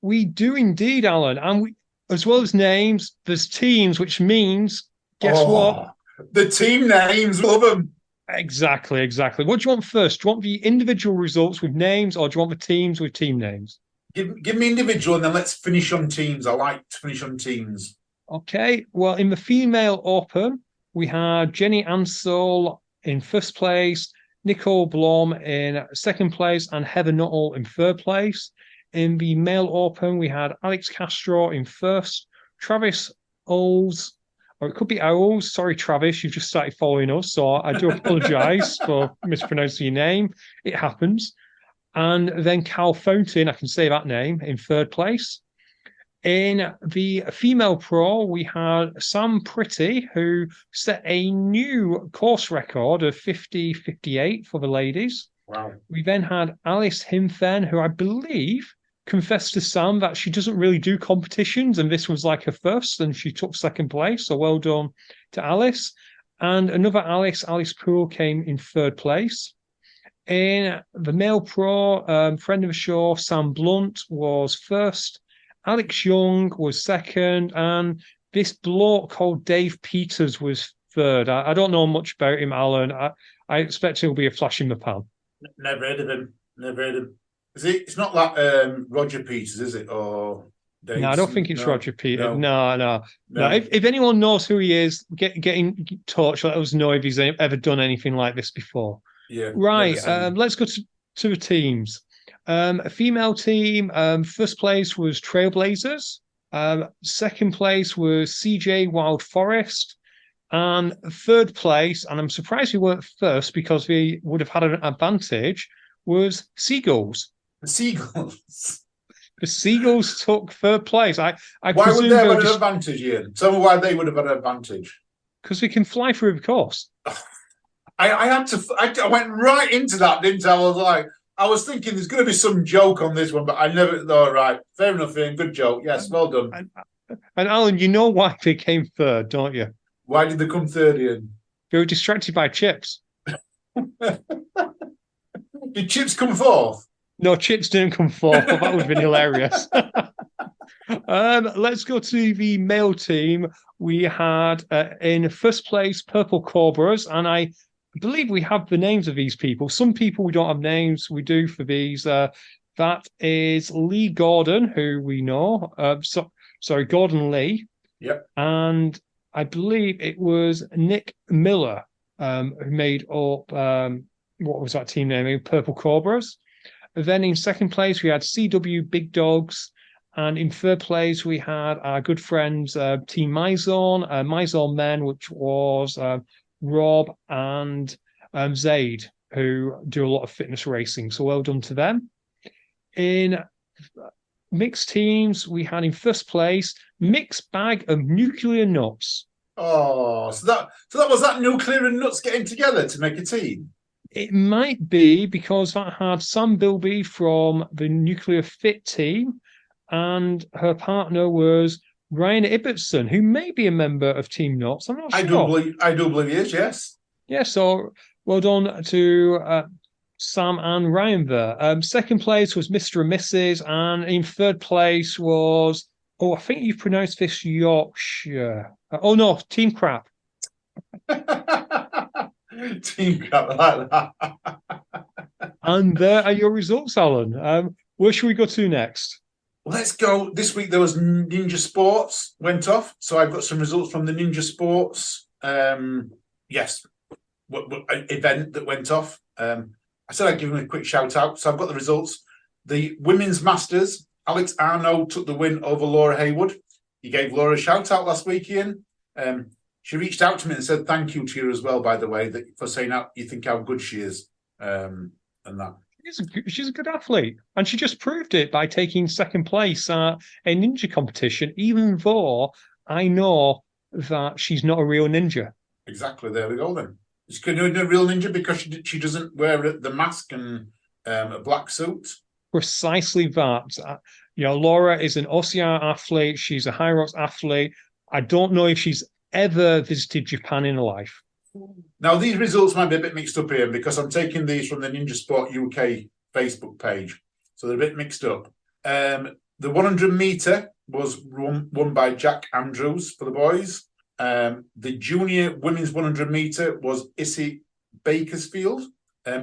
We do indeed, Alan. And we, as well as names, there's teams, which means, guess what? The team names, love them. Exactly. What do you want first? Do you want the individual results with names or do you want the teams with team names? Give me individual and then let's finish on teams. I like to finish on teams. Okay. Well, in the female open, we had Jenny Ansell in first place, Nicole Blom in second place, and Heather Nuttall in third place. In the male open, we had Alex Castro in first, Travis Owles, or it could be Owles. Sorry, Travis, you've just started following us, so I do apologise for mispronouncing your name. It happens. And then Cal Fountain, I can say that name, in third place. In the female pro, we had Sam Pretty, who set a new course record of 50.58 for the ladies. Wow. We then had Alice Himfen, who I believe confessed to Sam that she doesn't really do competitions, and this was like her first, and she took second place. So well done to Alice. And another Alice Poole, came in third place. In the male pro, friend of the show, Sam Blunt, was first. Alex Young was second, and this bloke called Dave Peters was third. I don't know much about him, Alan. I expect he'll be a flash in the pan. Never heard of him. It's not like Roger Peters, is it? Or Dave? No, I don't think it's Roger Peters. No. No. If anyone knows who he is, get in touch. Let us know if he's ever done anything like this before. Yeah. Right. Let's go to the teams. A female team, first place was Trailblazers. Second place was CJ Wild Forest. And third place, and I'm surprised we weren't first because we would have had an advantage, was Seagulls. The Seagulls. The Seagulls took third place. I why would they have an advantage, Ian? Tell me why they would have had an advantage. Because we can fly through the course. I went right into that, didn't I? I was thinking there's going to be some joke on this one, but I never thought, right, fair enough, Ian, good joke. Yes, well done. And Alan, you know why they came third, don't you? Why did they come third, Ian? They were distracted by chips. Did chips come fourth? No, chips didn't come fourth, but that would have been hilarious. Let's go to the male team. We had in first place Purple Cobras, and I I believe we have the names of these people. Some people we don't have names. We do for these. That is Lee Gordon, who we know. Sorry, Gordon Lee. Yep. And I believe it was Nick Miller, who made up what was that team name? Purple Cobras. Then in second place we had CW Big Dogs, and in third place we had our good friends Team Mizone Men, which was Rob and Zaid, who do a lot of fitness racing. So well done to them. In mixed teams, we had in first place Mixed Bag of Nuclear Nuts. Oh, so that was that Nuclear and Nuts getting together to make a team? It might be because that had Sam Bilby from the Nuclear Fit team, and her partner was Ryan Ibbotson, who may be a member of Team Nuts. I'm not sure. I do believe he is, yes. Yeah, so well done to Sam and Ryan there. Second place was Mr. and Mrs. And in third place was, I think you pronounced this Yorkshire. Oh, no, Team Crap. Team Crap, I like that. And there are your results, Alan. Where should we go to next? Let's go. This week there was Ninja Sports went off. So I've got some results from the Ninja Sports. Yes. Event that went off. I said I'd give him a quick shout out. So I've got the results. The Women's Masters, Alex Arnaud took the win over Laura Haywood. You gave Laura a shout out last week, Ian. She reached out to me and said thank you to you as well, by the way, for saying that you think how good she is. And that. She's a good athlete. And she just proved it by taking second place at a ninja competition, even though I know that she's not a real ninja. Exactly. There we go then. She's a real ninja because she doesn't wear the mask and a black suit. Precisely that. Laura is an OCR athlete. She's a High Rocks athlete. I don't know if she's ever visited Japan in her life. Now, these results might be a bit mixed up here because I'm taking these from the Ninja Sport UK Facebook page. So they're a bit mixed up. The 100 metre was won by Jack Andrews for the boys. The junior women's 100 metre was Issy Bakersfield.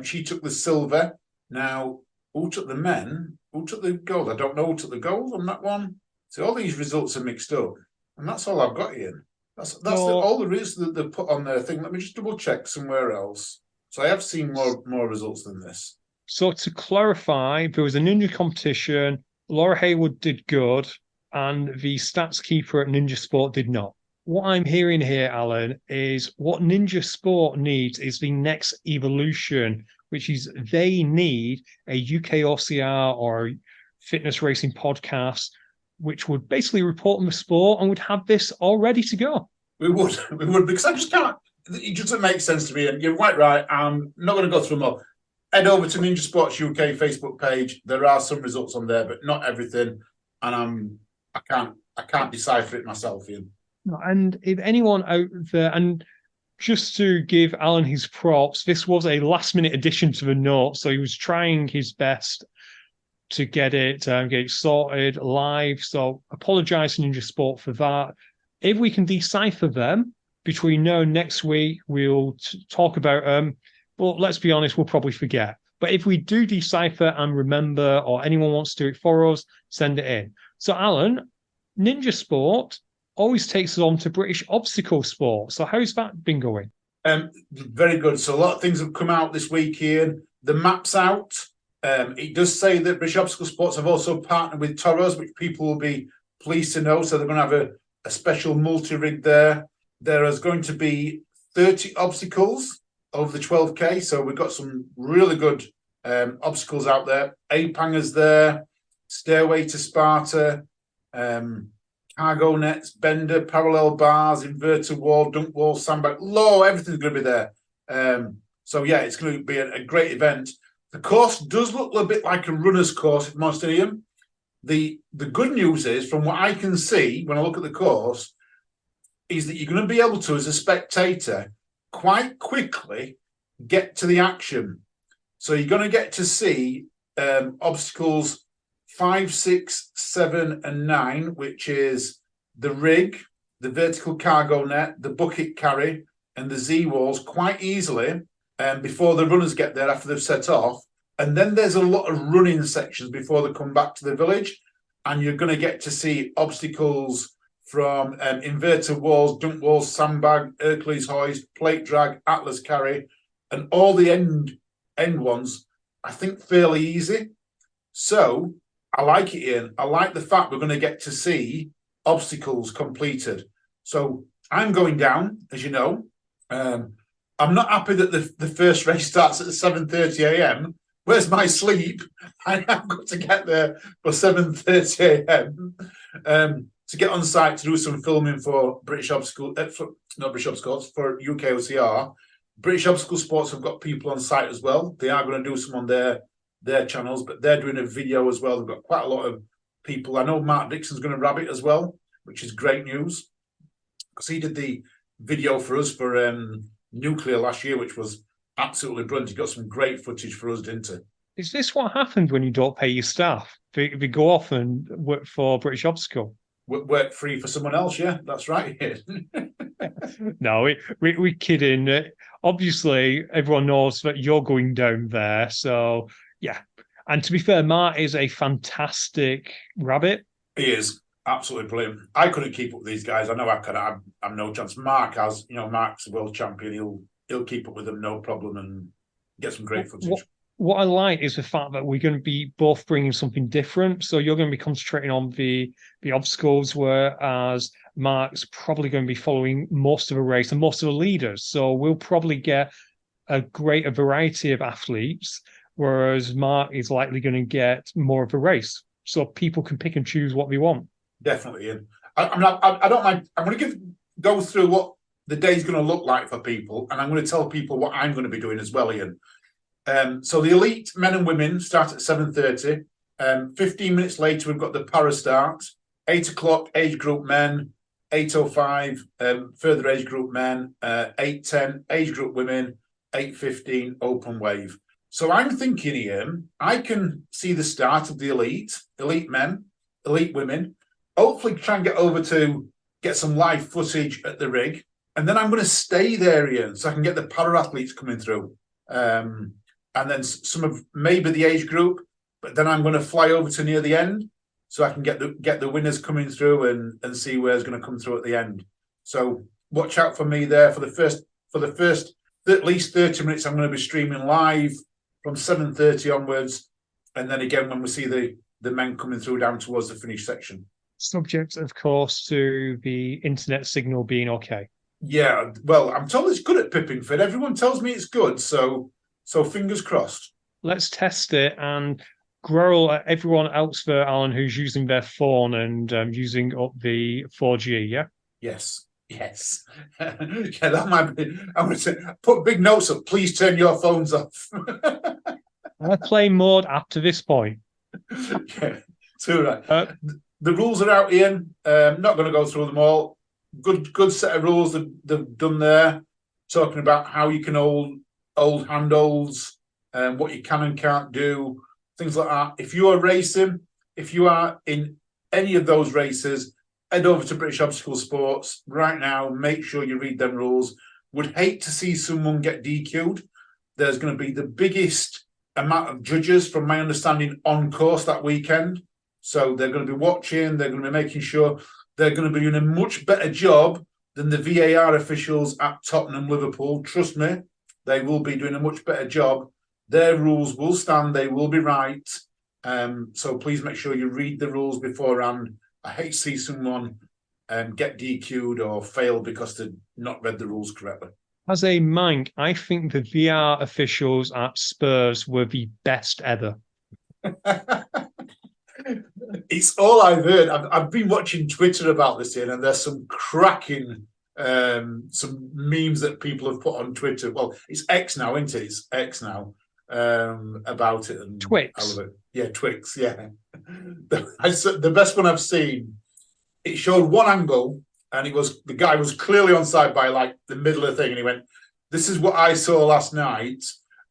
She took the silver. Now, who took the men? Who took the gold? I don't know who took the gold on that one. So all these results are mixed up. And that's all I've got, Ian. That's all the results that they put on their thing. Let me just double check somewhere else. So I have seen more results than this. So to clarify, there was a ninja competition. Laura Haywood did good, and the stats keeper at Ninja Sport did not. What I'm hearing here, Alan, is what Ninja Sport needs is the next evolution, which is they need a UKOCR or fitness racing podcast, which would basically report on the sport and would have this all ready to go. We would, because I just can't. It doesn't make sense to me. And you're quite right. I'm not going to go through them all. Head over to Ninja Sports UK Facebook page. There are some results on there, but not everything. And I can't decipher it myself, Ian. And if anyone out there, and just to give Alan his props, this was a last-minute addition to the note, so he was trying his best to get it sorted live. So apologise to Ninja Sport for that. If we can decipher them between now and next week, we'll talk about them. But let's be honest, we'll probably forget. But if we do decipher and remember, or anyone wants to do it for us, send it in. So Alan, Ninja Sport always takes us on to British obstacle sport. So how's that been going? Very good. So a lot of things have come out this week, Ian. The map's out. It does say that British Obstacle Sports have also partnered with Toros, which people will be pleased to know. So they're going to have a special multi-rig there. There is going to be 30 obstacles over the 12K. So we've got some really good obstacles out there. Ape-hangers there, Stairway to Sparta, cargo nets, bender, parallel bars, inverted wall, dunk wall, sandbag, everything's going to be there. So yeah, it's going to be a great event. The course does look a bit like a runner's course, if most of you. The good news is, from what I can see when I look at the course, is that you're going to be able to, as a spectator, quite quickly get to the action. So you're going to get to see obstacles 5, 6, 7, and 9, which is the rig, the vertical cargo net, the bucket carry, and the Z-walls quite easily. before the runners get there after they've set off. And then there's a lot of running sections before they come back to the village. And you're going to get to see obstacles from inverted walls, dunk walls, sandbag, Hercules hoist, plate drag, Atlas carry, and all the end ones, I think, fairly easy. So I like it, Ian. I like the fact we're going to get to see obstacles completed. So I'm going down, as you know. I'm not happy that the first race starts at 7:30 a.m. Where's my sleep? I've got to get there for 7:30 a.m. To get on site to do some filming for British Obstacle, not British Obstacles, for UKOCR. British Obstacle Sports have got people on site as well. They are going to do some on their channels, but they're doing a video as well. They've got quite a lot of people. I know Mark Dixon's going to rabbit as well, which is great news, because he did the video for us for Nuclear last year, which was absolutely brilliant. He got some great footage for us, didn't he? Is this what happens when you don't pay your staff? If you go off and work for British Obstacle? Work free for someone else, yeah, that's right. No, we're kidding. Obviously, everyone knows that you're going down there. So, yeah. And to be fair, Mark is a fantastic rabbit. He is absolutely brilliant. I couldn't keep up with these guys. I know I could. I'm no chance. Mark has, Mark's a world champion. He'll keep up with them, no problem, and get some great footage. What I like is the fact that we're going to be both bringing something different. So you're going to be concentrating on the obstacles, whereas Mark's probably going to be following most of the race and most of the leaders. So we'll probably get a greater variety of athletes, whereas Mark is likely going to get more of a race. So people can pick and choose what they want. Definitely. And I don't mind. I'm going to go through what the day's going to look like for people, and I'm going to tell people what I'm going to be doing as well, Ian. So the elite men and women start at 7:30. 15 minutes later, we've got the para start. 8 o'clock, age group men. 8:05, further age group men. 8:10, age group women. 8:15, open wave. So I'm thinking, Ian, I can see the start of the elite men, elite women. Hopefully try and get over to get some live footage at the rig. And then I'm going to stay there, Ian, so I can get the para athletes coming through. And then some of maybe the age group, but then I'm going to fly over to near the end so I can get the winners coming through and see where's going to come through at the end. So watch out for me there for the first at least 30 minutes. I'm going to be streaming live from 7:30 onwards, and then again when we see the men coming through down towards the finish section. Subject, of course, to the internet signal being okay. Yeah, well, I'm told it's good at Pippingford. Everyone tells me it's good, so fingers crossed. Let's test it and growl at everyone else there, Alan, who's using their phone and using up the 4G, yeah? Yes. Yeah, that might be. I'm going to say, put big notes up. Please turn your phones off. Airplane mode up to this point. Yeah, too right. The rules are out, Ian. Not going to go through them all. Good set of rules that they've done there, talking about how you can hold handholds, what you can and can't do, things like that. If you are racing, if you are in any of those races, head over to British Obstacle Sports right now. Make sure you read them rules. Would hate to see someone get DQ'd. There's going to be the biggest amount of judges, from my understanding, on course that weekend. So they're going to be watching. They're going to be making sure they're going to be doing a much better job than the VAR officials at Tottenham, Liverpool. Trust me, they will be doing a much better job. Their rules will stand. They will be right. So please make sure you read the rules beforehand. I hate to see someone get DQ'd or fail because they've not read the rules correctly. As a Manc, I think the VR officials at Spurs were the best ever. It's all I've heard. I've been watching Twitter about this, Ian, and there's some cracking some memes that people have put on Twitter. Well, it's X now, isn't it? It's X now about it. And Twix. Yeah, Twix, yeah. The best one I've seen, it showed one angle, and the guy was clearly on side by like the middle of the thing, and he went, "This is what I saw last night."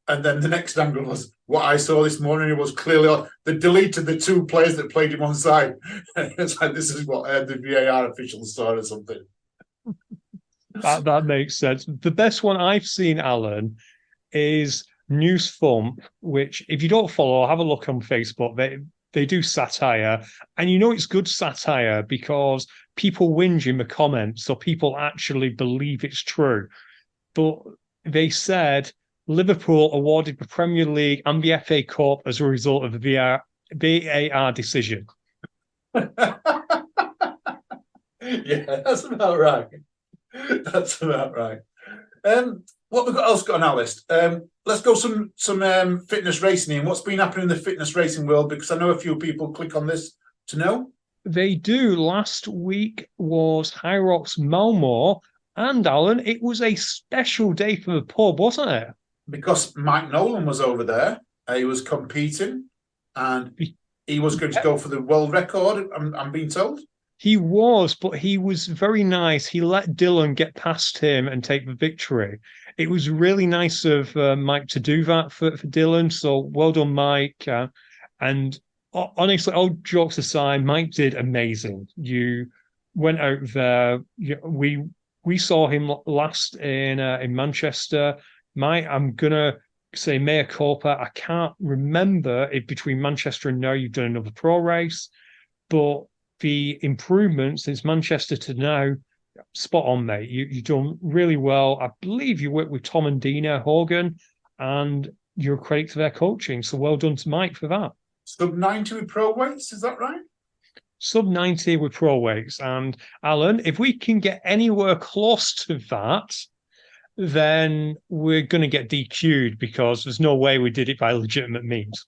And then the next angle was what I saw this morning. It was clearly on. They deleted the two players that played him on side. It's like, this is what the VAR officials saw or something. That makes sense. The best one I've seen, Alan, is News Thump, which if you don't follow, have a look on Facebook. They do satire, and you know it's good satire because people whinge in the comments, so people actually believe it's true. But they said Liverpool awarded the Premier League and the FA Cup as a result of the VAR decision. Yeah, that's about right. That's about right. What we've got else got on our list? Let's go some fitness racing in. What's been happening in the fitness racing world? Because I know a few people click on this to know. They do. Last week was High Rocks Malmore, and Alan, it was a special day for the pub, wasn't it? Because Mike Nolan was over there. He was competing, and he was going to go for the world record. I'm being told. He was, but he was very nice. He let Dylan get past him and take the victory. It was really nice of Mike to do that for Dylan. So well done, Mike. And honestly, all jokes aside, Mike did amazing. You went out there. We saw him last in Manchester. Mike, I'm gonna say mea culpa. I can't remember if between Manchester and now you've done another pro race, but the improvement since Manchester to now, spot on, mate. You've done really well. I believe you worked with Tom and Dina Hogan, and you're a credit to their coaching. So well done to Mike for that. Sub 90 with pro weights, is that right? Sub 90 with pro weights. And Alan, if we can get anywhere close to that, then we're going to get DQ'd because there's no way we did it by legitimate means.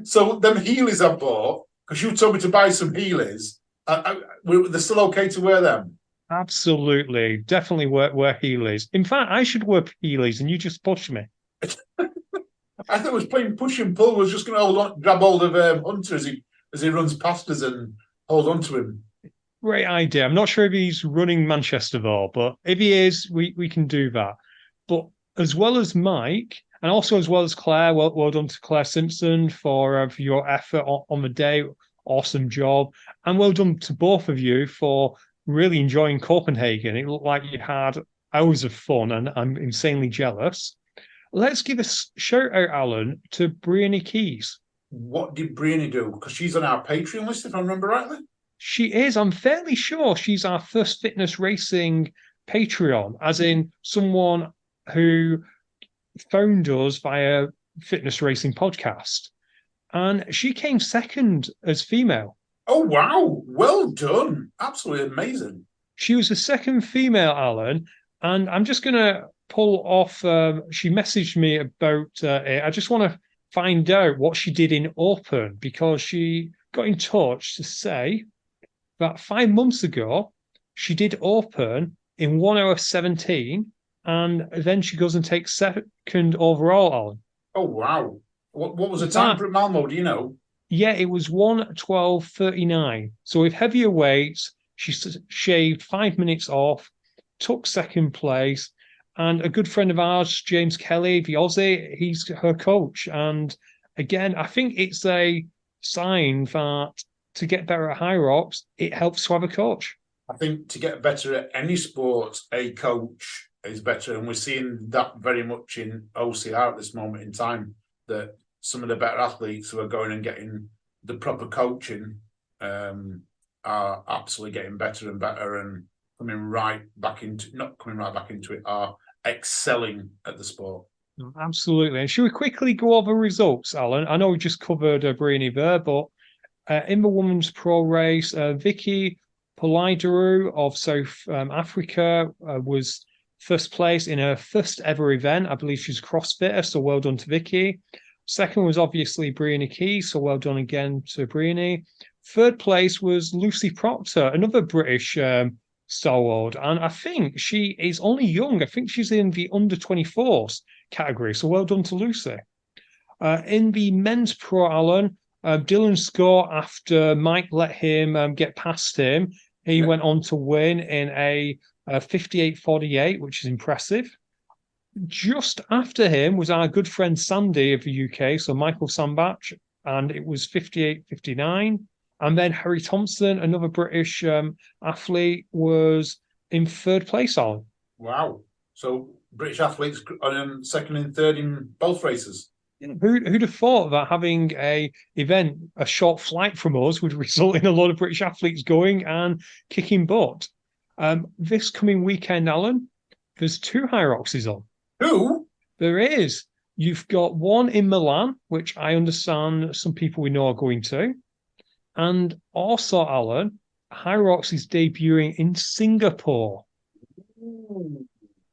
So them Heelys I bought, because you told me to buy some Heelys, they're still okay to wear them? Absolutely. Definitely wear Heelys. In fact, I should wear Heelys and you just push me. I thought it was playing push and pull. Was just going to grab hold of Hunter as he runs past us and hold on to him. Great idea. I'm not sure if he's running Manchester though, but if he is, we can do that. But as well as Mike, and also as well as Claire, well done to Claire Simpson for your effort on the day. Awesome job. And well done to both of you for really enjoying Copenhagen. It looked like you had hours of fun, and I'm insanely jealous. Let's give a shout out, Alan, to Brianny Keys. What did Brianny do? Because she's on our Patreon list, if I remember rightly. She is. I'm fairly sure she's our first fitness racing Patreon, as in someone who found us via fitness racing podcast. And she came second as female. Oh, wow. Well done. Absolutely amazing. She was the second female, Alan. And I'm just going to pull off. She messaged me about it. I just want to find out what she did in Open, because she got in touch to say that 5 months ago, she did Open in 1 hour 17. And then she goes and takes second overall, Alan. Oh, wow. What was the time for Malmo, do you know? Yeah, it was 1:12:39. So with heavier weights, she shaved 5 minutes off, took second place, and a good friend of ours, James Kelly, the Aussie, he's her coach. And again, I think it's a sign that to get better at High Rocks, it helps to have a coach. I think to get better at any sport, a coach is better. And we're seeing that very much in OCR at this moment in time, that some of the better athletes who are going and getting the proper coaching are absolutely getting better and better and not coming right back into it, are excelling at the sport. Absolutely. And should we quickly go over results, Alan? I know we just covered Brianny there, but in the women's pro race, Vicky Polaidaru of South Africa was first place in her first ever event. I believe she's a CrossFitter, so well done to Vicky. Second was obviously Brianny Keys, so well done again to Brianny. Third place was Lucy Proctor, another British stalwart, and I think she is only young. I think she's in the under 24s category, so well done to Lucy. In the men's pro, Alan, Dylan Scott, after Mike let him get past him, he went on to win in a 58.48, which is impressive. Just after him was our good friend Sandy of the UK, so Michael Sambach, and it was 58.59. And then Harry Thompson, another British athlete, was in third place on. Wow. So British athletes second and third in both races. Who'd have thought that having a short flight from us, would result in a lot of British athletes going and kicking butt? This coming weekend, Alan, there's 2 Hyroxes on. Who? There is. You've got one in Milan, which I understand some people we know are going to. And also, Alan, Hyrox is debuting in Singapore. Ooh,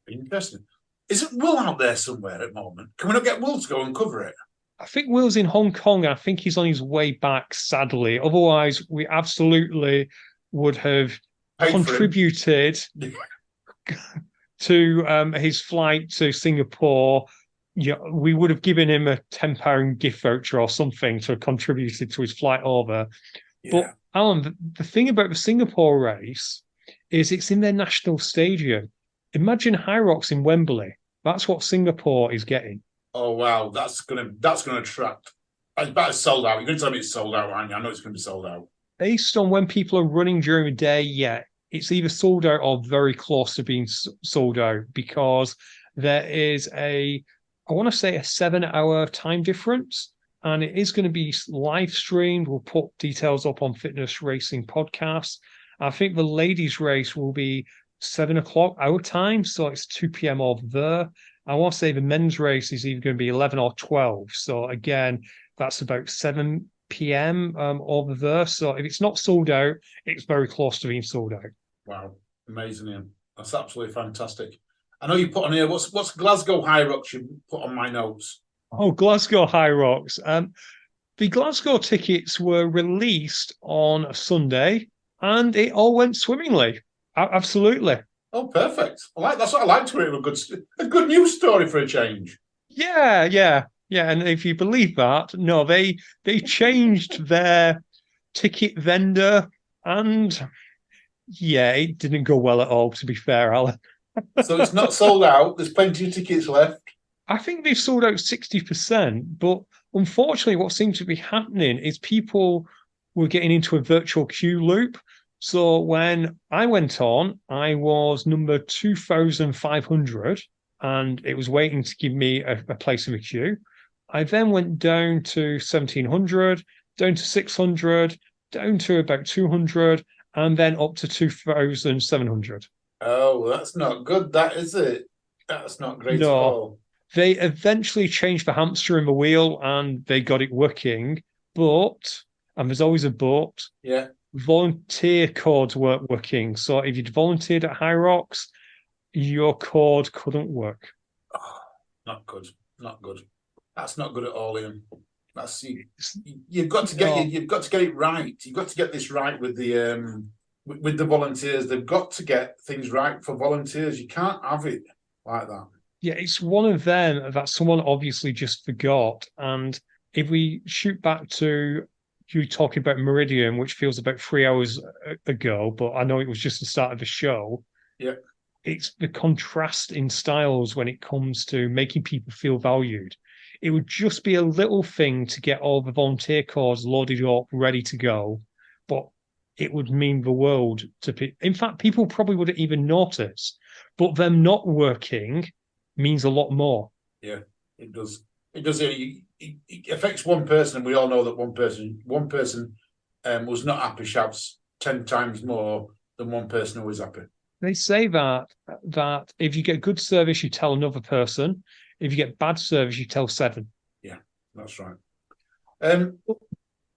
interesting. Isn't Will out there somewhere at the moment? Can we not get Will to go and cover it? I think Will's in Hong Kong. I think he's on his way back, sadly. Otherwise, we absolutely would have contributed to his flight to Singapore. Yeah, we would have given him a £10 gift voucher or something to have contributed to his flight over. Yeah. But Alan, the thing about the Singapore race is it's in their national stadium. Imagine Hyrox in Wembley. That's what Singapore is getting. Oh wow, that's gonna attract. I bet it's sold out. You're gonna tell me it's sold out, aren't you? I know it's gonna be sold out. Based on when people are running during the day, yeah, it's either sold out or very close to being sold out, because there is I want to say a 7-hour time difference, and it is going to be live streamed. We'll put details up on Fitness Racing Podcast. I think the ladies' race will be 7 o'clock our time, so it's 2 p.m. over there. I want to say the men's race is either going to be 11 or 12. So again, that's about 7 p.m. Over there. So if it's not sold out, it's very close to being sold out. Wow, amazing, Ian. That's absolutely fantastic. I know you put on here, what's Glasgow Hyrox you put on my notes? Oh, Glasgow Hyrox. The Glasgow tickets were released on a Sunday, and it all went swimmingly. Absolutely. Oh, perfect. That's what I like to hear. A good news story for a change. Yeah. And if you believe that, no, they changed their ticket vendor, and yeah, it didn't go well at all, to be fair, Alan. So it's not sold out. There's plenty of tickets left. I think they've sold out 60%, but unfortunately what seemed to be happening is people were getting into a virtual queue loop. So when I went on, I was number 2,500, and it was waiting to give me a place in the queue. I then went down to 1,700, down to 600, down to about 200, and then up to 2,700. Oh, that's not good, that is it? That's not great at all. They eventually changed the hamster in the wheel and they got it working, but, and there's always a but, yeah, volunteer codes weren't working. So if you'd volunteered at Hyrox, your code couldn't work. Oh, not good. That's not good at all, Ian. You've got to get it right. You've got to get this right with the volunteers. They've got to get things right for volunteers. You can't have it like that. Yeah, it's one of them that someone obviously just forgot. And if we shoot back to you talking about Meridian, which feels about 3 hours ago, but I know it was just the start of the show. Yeah. It's the contrast in styles when it comes to making people feel valued. It would just be a little thing to get all the volunteer corps loaded up, ready to go. But it would mean the world to people. In fact, people probably wouldn't even notice. But them not working means a lot more. Yeah, it does. It does. It affects one person, and we all know that one person was not happy shouts 10 times more than one person who was happy. They say that if you get good service, you tell another person. If you get bad service, you tell 7. Yeah, that's right.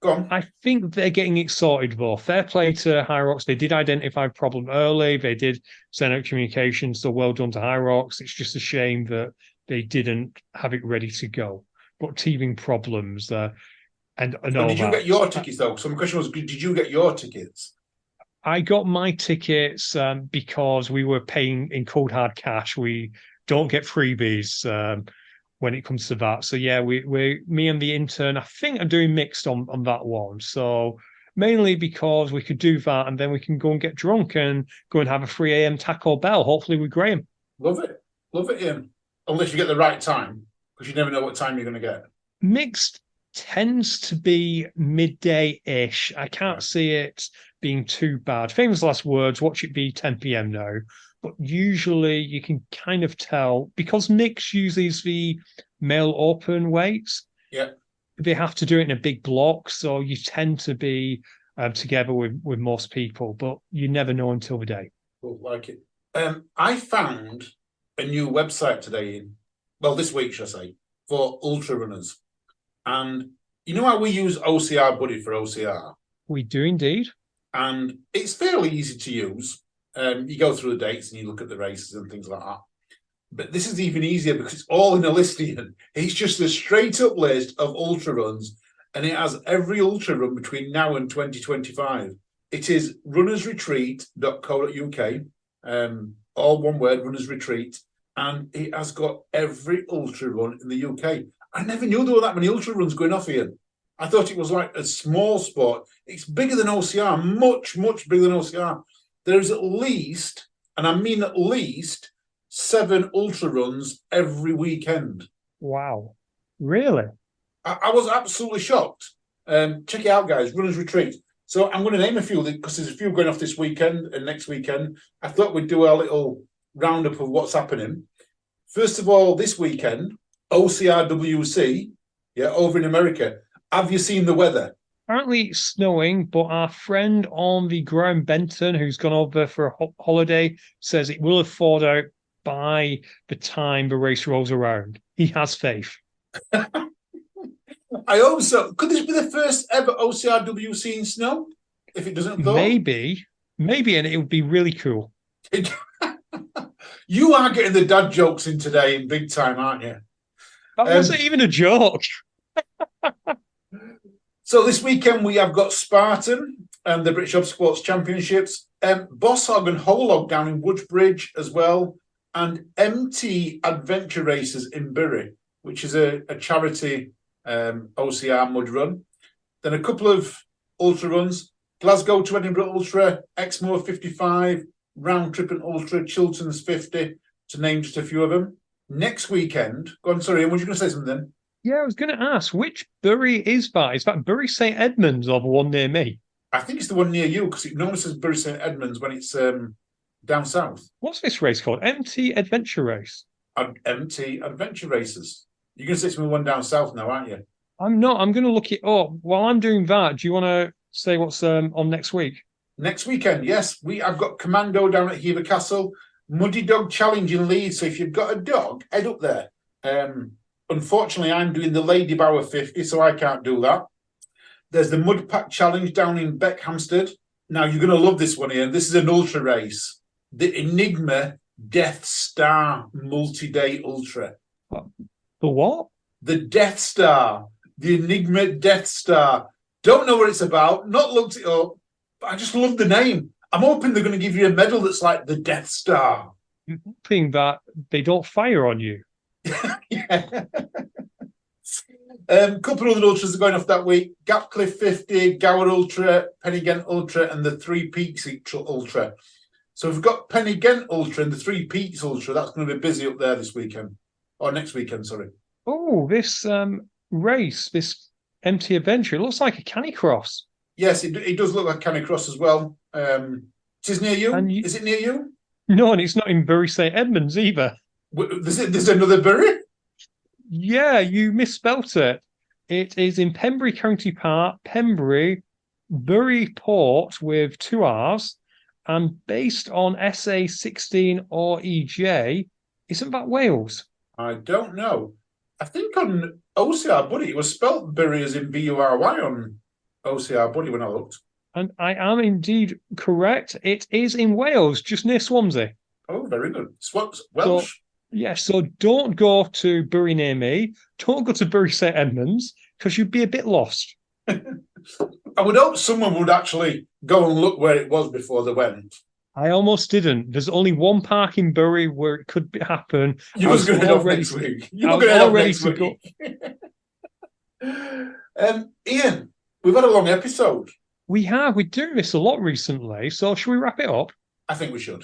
Go on. I think they're getting it sorted, though. Fair play to Hyrox. They did identify a problem early. They did send out communications, so well done to Hyrox. It's just a shame that they didn't have it ready to go. But teething problems and all that. Did you get your tickets, though? So my question was, did you get your tickets? I got my tickets because we were paying in cold hard cash. We don't get freebies when it comes to that. So yeah, me and the intern, I think I'm doing mixed on that one. So mainly because we could do that and then we can go and get drunk and go and have a 3 a.m. Taco Bell, hopefully with Graham. Love it, Ian. Unless you get the right time, because you never know what time you're going to get. Mixed tends to be midday-ish. I can't see it being too bad. Famous last words, watch it be 10 p.m. now. But usually you can kind of tell, because Nick's uses the mail open weights, they have to do it in a big block, so you tend to be together with most people, but you never know until the day. Cool, like it. I found a new website today, this week, should I say, for ultra runners. And you know how we use OCR Buddy for OCR? We do indeed. And it's fairly easy to use. You go through the dates and you look at the races and things like that. But this is even easier because it's all in a listing. It's just a straight up list of ultra runs, and it has every ultra run between now and 2025. It is runnersretreat.co.uk, all one word, Runners Retreat, and it has got every ultra run in the UK. I never knew there were that many ultra runs going off here. I thought it was like a small sport. It's bigger than OCR, much, much bigger than OCR. There's at least, and I mean at least, 7 ultra runs every weekend. Wow. Really? I was absolutely shocked. Check it out, guys, Runners Retreat. So I'm going to name a few because there's a few going off this weekend and next weekend. I thought we'd do a little roundup of what's happening. First of all, this weekend, OCRWC, over in America. Have you seen the weather? Apparently it's snowing, but our friend on the ground, Benton, who's gone over for a holiday, says it will have thawed out by the time the race rolls around. He has faith. I hope so. Could this be the first ever OCRWC in snow? If it doesn't thaw? Maybe, and it would be really cool. You are getting the dad jokes in today in big time, aren't you? That wasn't even a joke. So this weekend we have got Spartan and the British Obstacle Sports Championships, Boss Hog and Whole Hog down in Woodbridge as well, and MT Adventure Races in Bury, which is a charity OCR mud run. Then a couple of ultra runs, Glasgow to Edinburgh Ultra, Exmoor 55, Round Trip and Ultra, Chilterns 50, to name just a few of them. Next weekend, go on, sorry, were you going to say something? Yeah, I was going to ask, which Bury is that? Is that Bury St Edmunds or the one near me? I think it's the one near you because it normally says Bury St Edmunds when it's down south. What's this race called? MT Adventure Race? MT Adventure Races. You're going to say something one down south now, aren't you? I'm not. I'm going to look it up. While I'm doing that, do you want to say what's on next week? Next weekend, yes. I've got Commando down at Hever Castle, Muddy Dog Challenge in Leeds. So if you've got a dog, head up there. Unfortunately, I'm doing the Lady Bower 50, so I can't do that. There's the Mud Pack Challenge down in Beckhamsted. Now, you're going to love this one, Ian. This is an ultra race. The Enigma Death Star multi-day ultra. The what? The Death Star. The Enigma Death Star. Don't know what it's about. Not looked it up. But I just love the name. I'm hoping they're going to give you a medal that's like the Death Star. You're hoping that they don't fire on you. Yeah. Couple of other ultras are going off that week. Gapcliff 50, Gower Ultra, Pennygent Ultra, and the Three Peaks Ultra. So we've got Pennygent Ultra and the Three Peaks Ultra. That's going to be busy up there this weekend. Or next weekend, sorry. Oh, this race, this MT Adventure, it looks like a canicross. Yes, it does look like canicross as well. It is near you? Is it near you? No, and it's not in Bury St Edmunds either. There's another Bury? Yeah, you misspelt it. It is in Pembury County Park, Pembury, Bury Port with 2 R's, and based on SA 16 or EJ, isn't that Wales? I don't know. I think on OCR Buddy, it was spelt Bury as in B-U-R-Y on OCR Buddy when I looked. And I am indeed correct. It is in Wales, just near Swansea. Oh, very good. Welsh. So don't go to Bury near me. Don't go to Bury St Edmunds because you'd be a bit lost. I would hope someone would actually go and look where it was before they went. I almost didn't. There's only one park in Bury where it could happen. You was going to head off next week. You were going to head off next week. Ian, we've had a long episode. We have. We're doing this a lot recently. So should we wrap it up? I think we should.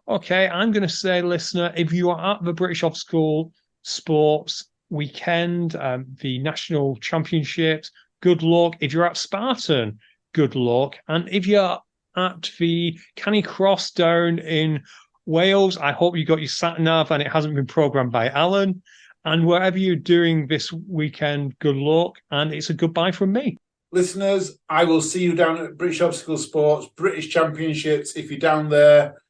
Okay, I'm going to say, listener, if you are at the British Obstacle Sports weekend, the national championships. Good luck. If you're at Spartan, good luck. And if you're at the Canny Cross down in Wales, I hope you got your sat nav and it hasn't been programmed by Alan. And wherever you're doing this weekend, good luck. And it's a goodbye from me. Listeners, I will see you down at British Obstacle Sports, British Championships. If you're down there,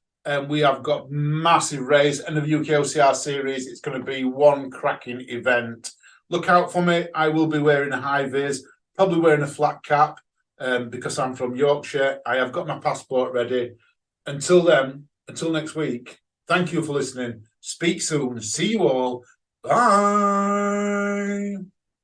we have got massive race and the UKOCR series. It's going to be one cracking event. Look out for me. I will be wearing a high vis, probably wearing a flat cap because I'm from Yorkshire. I have got my passport ready. Until then, until next week, thank you for listening. Speak soon. See you all. Bye.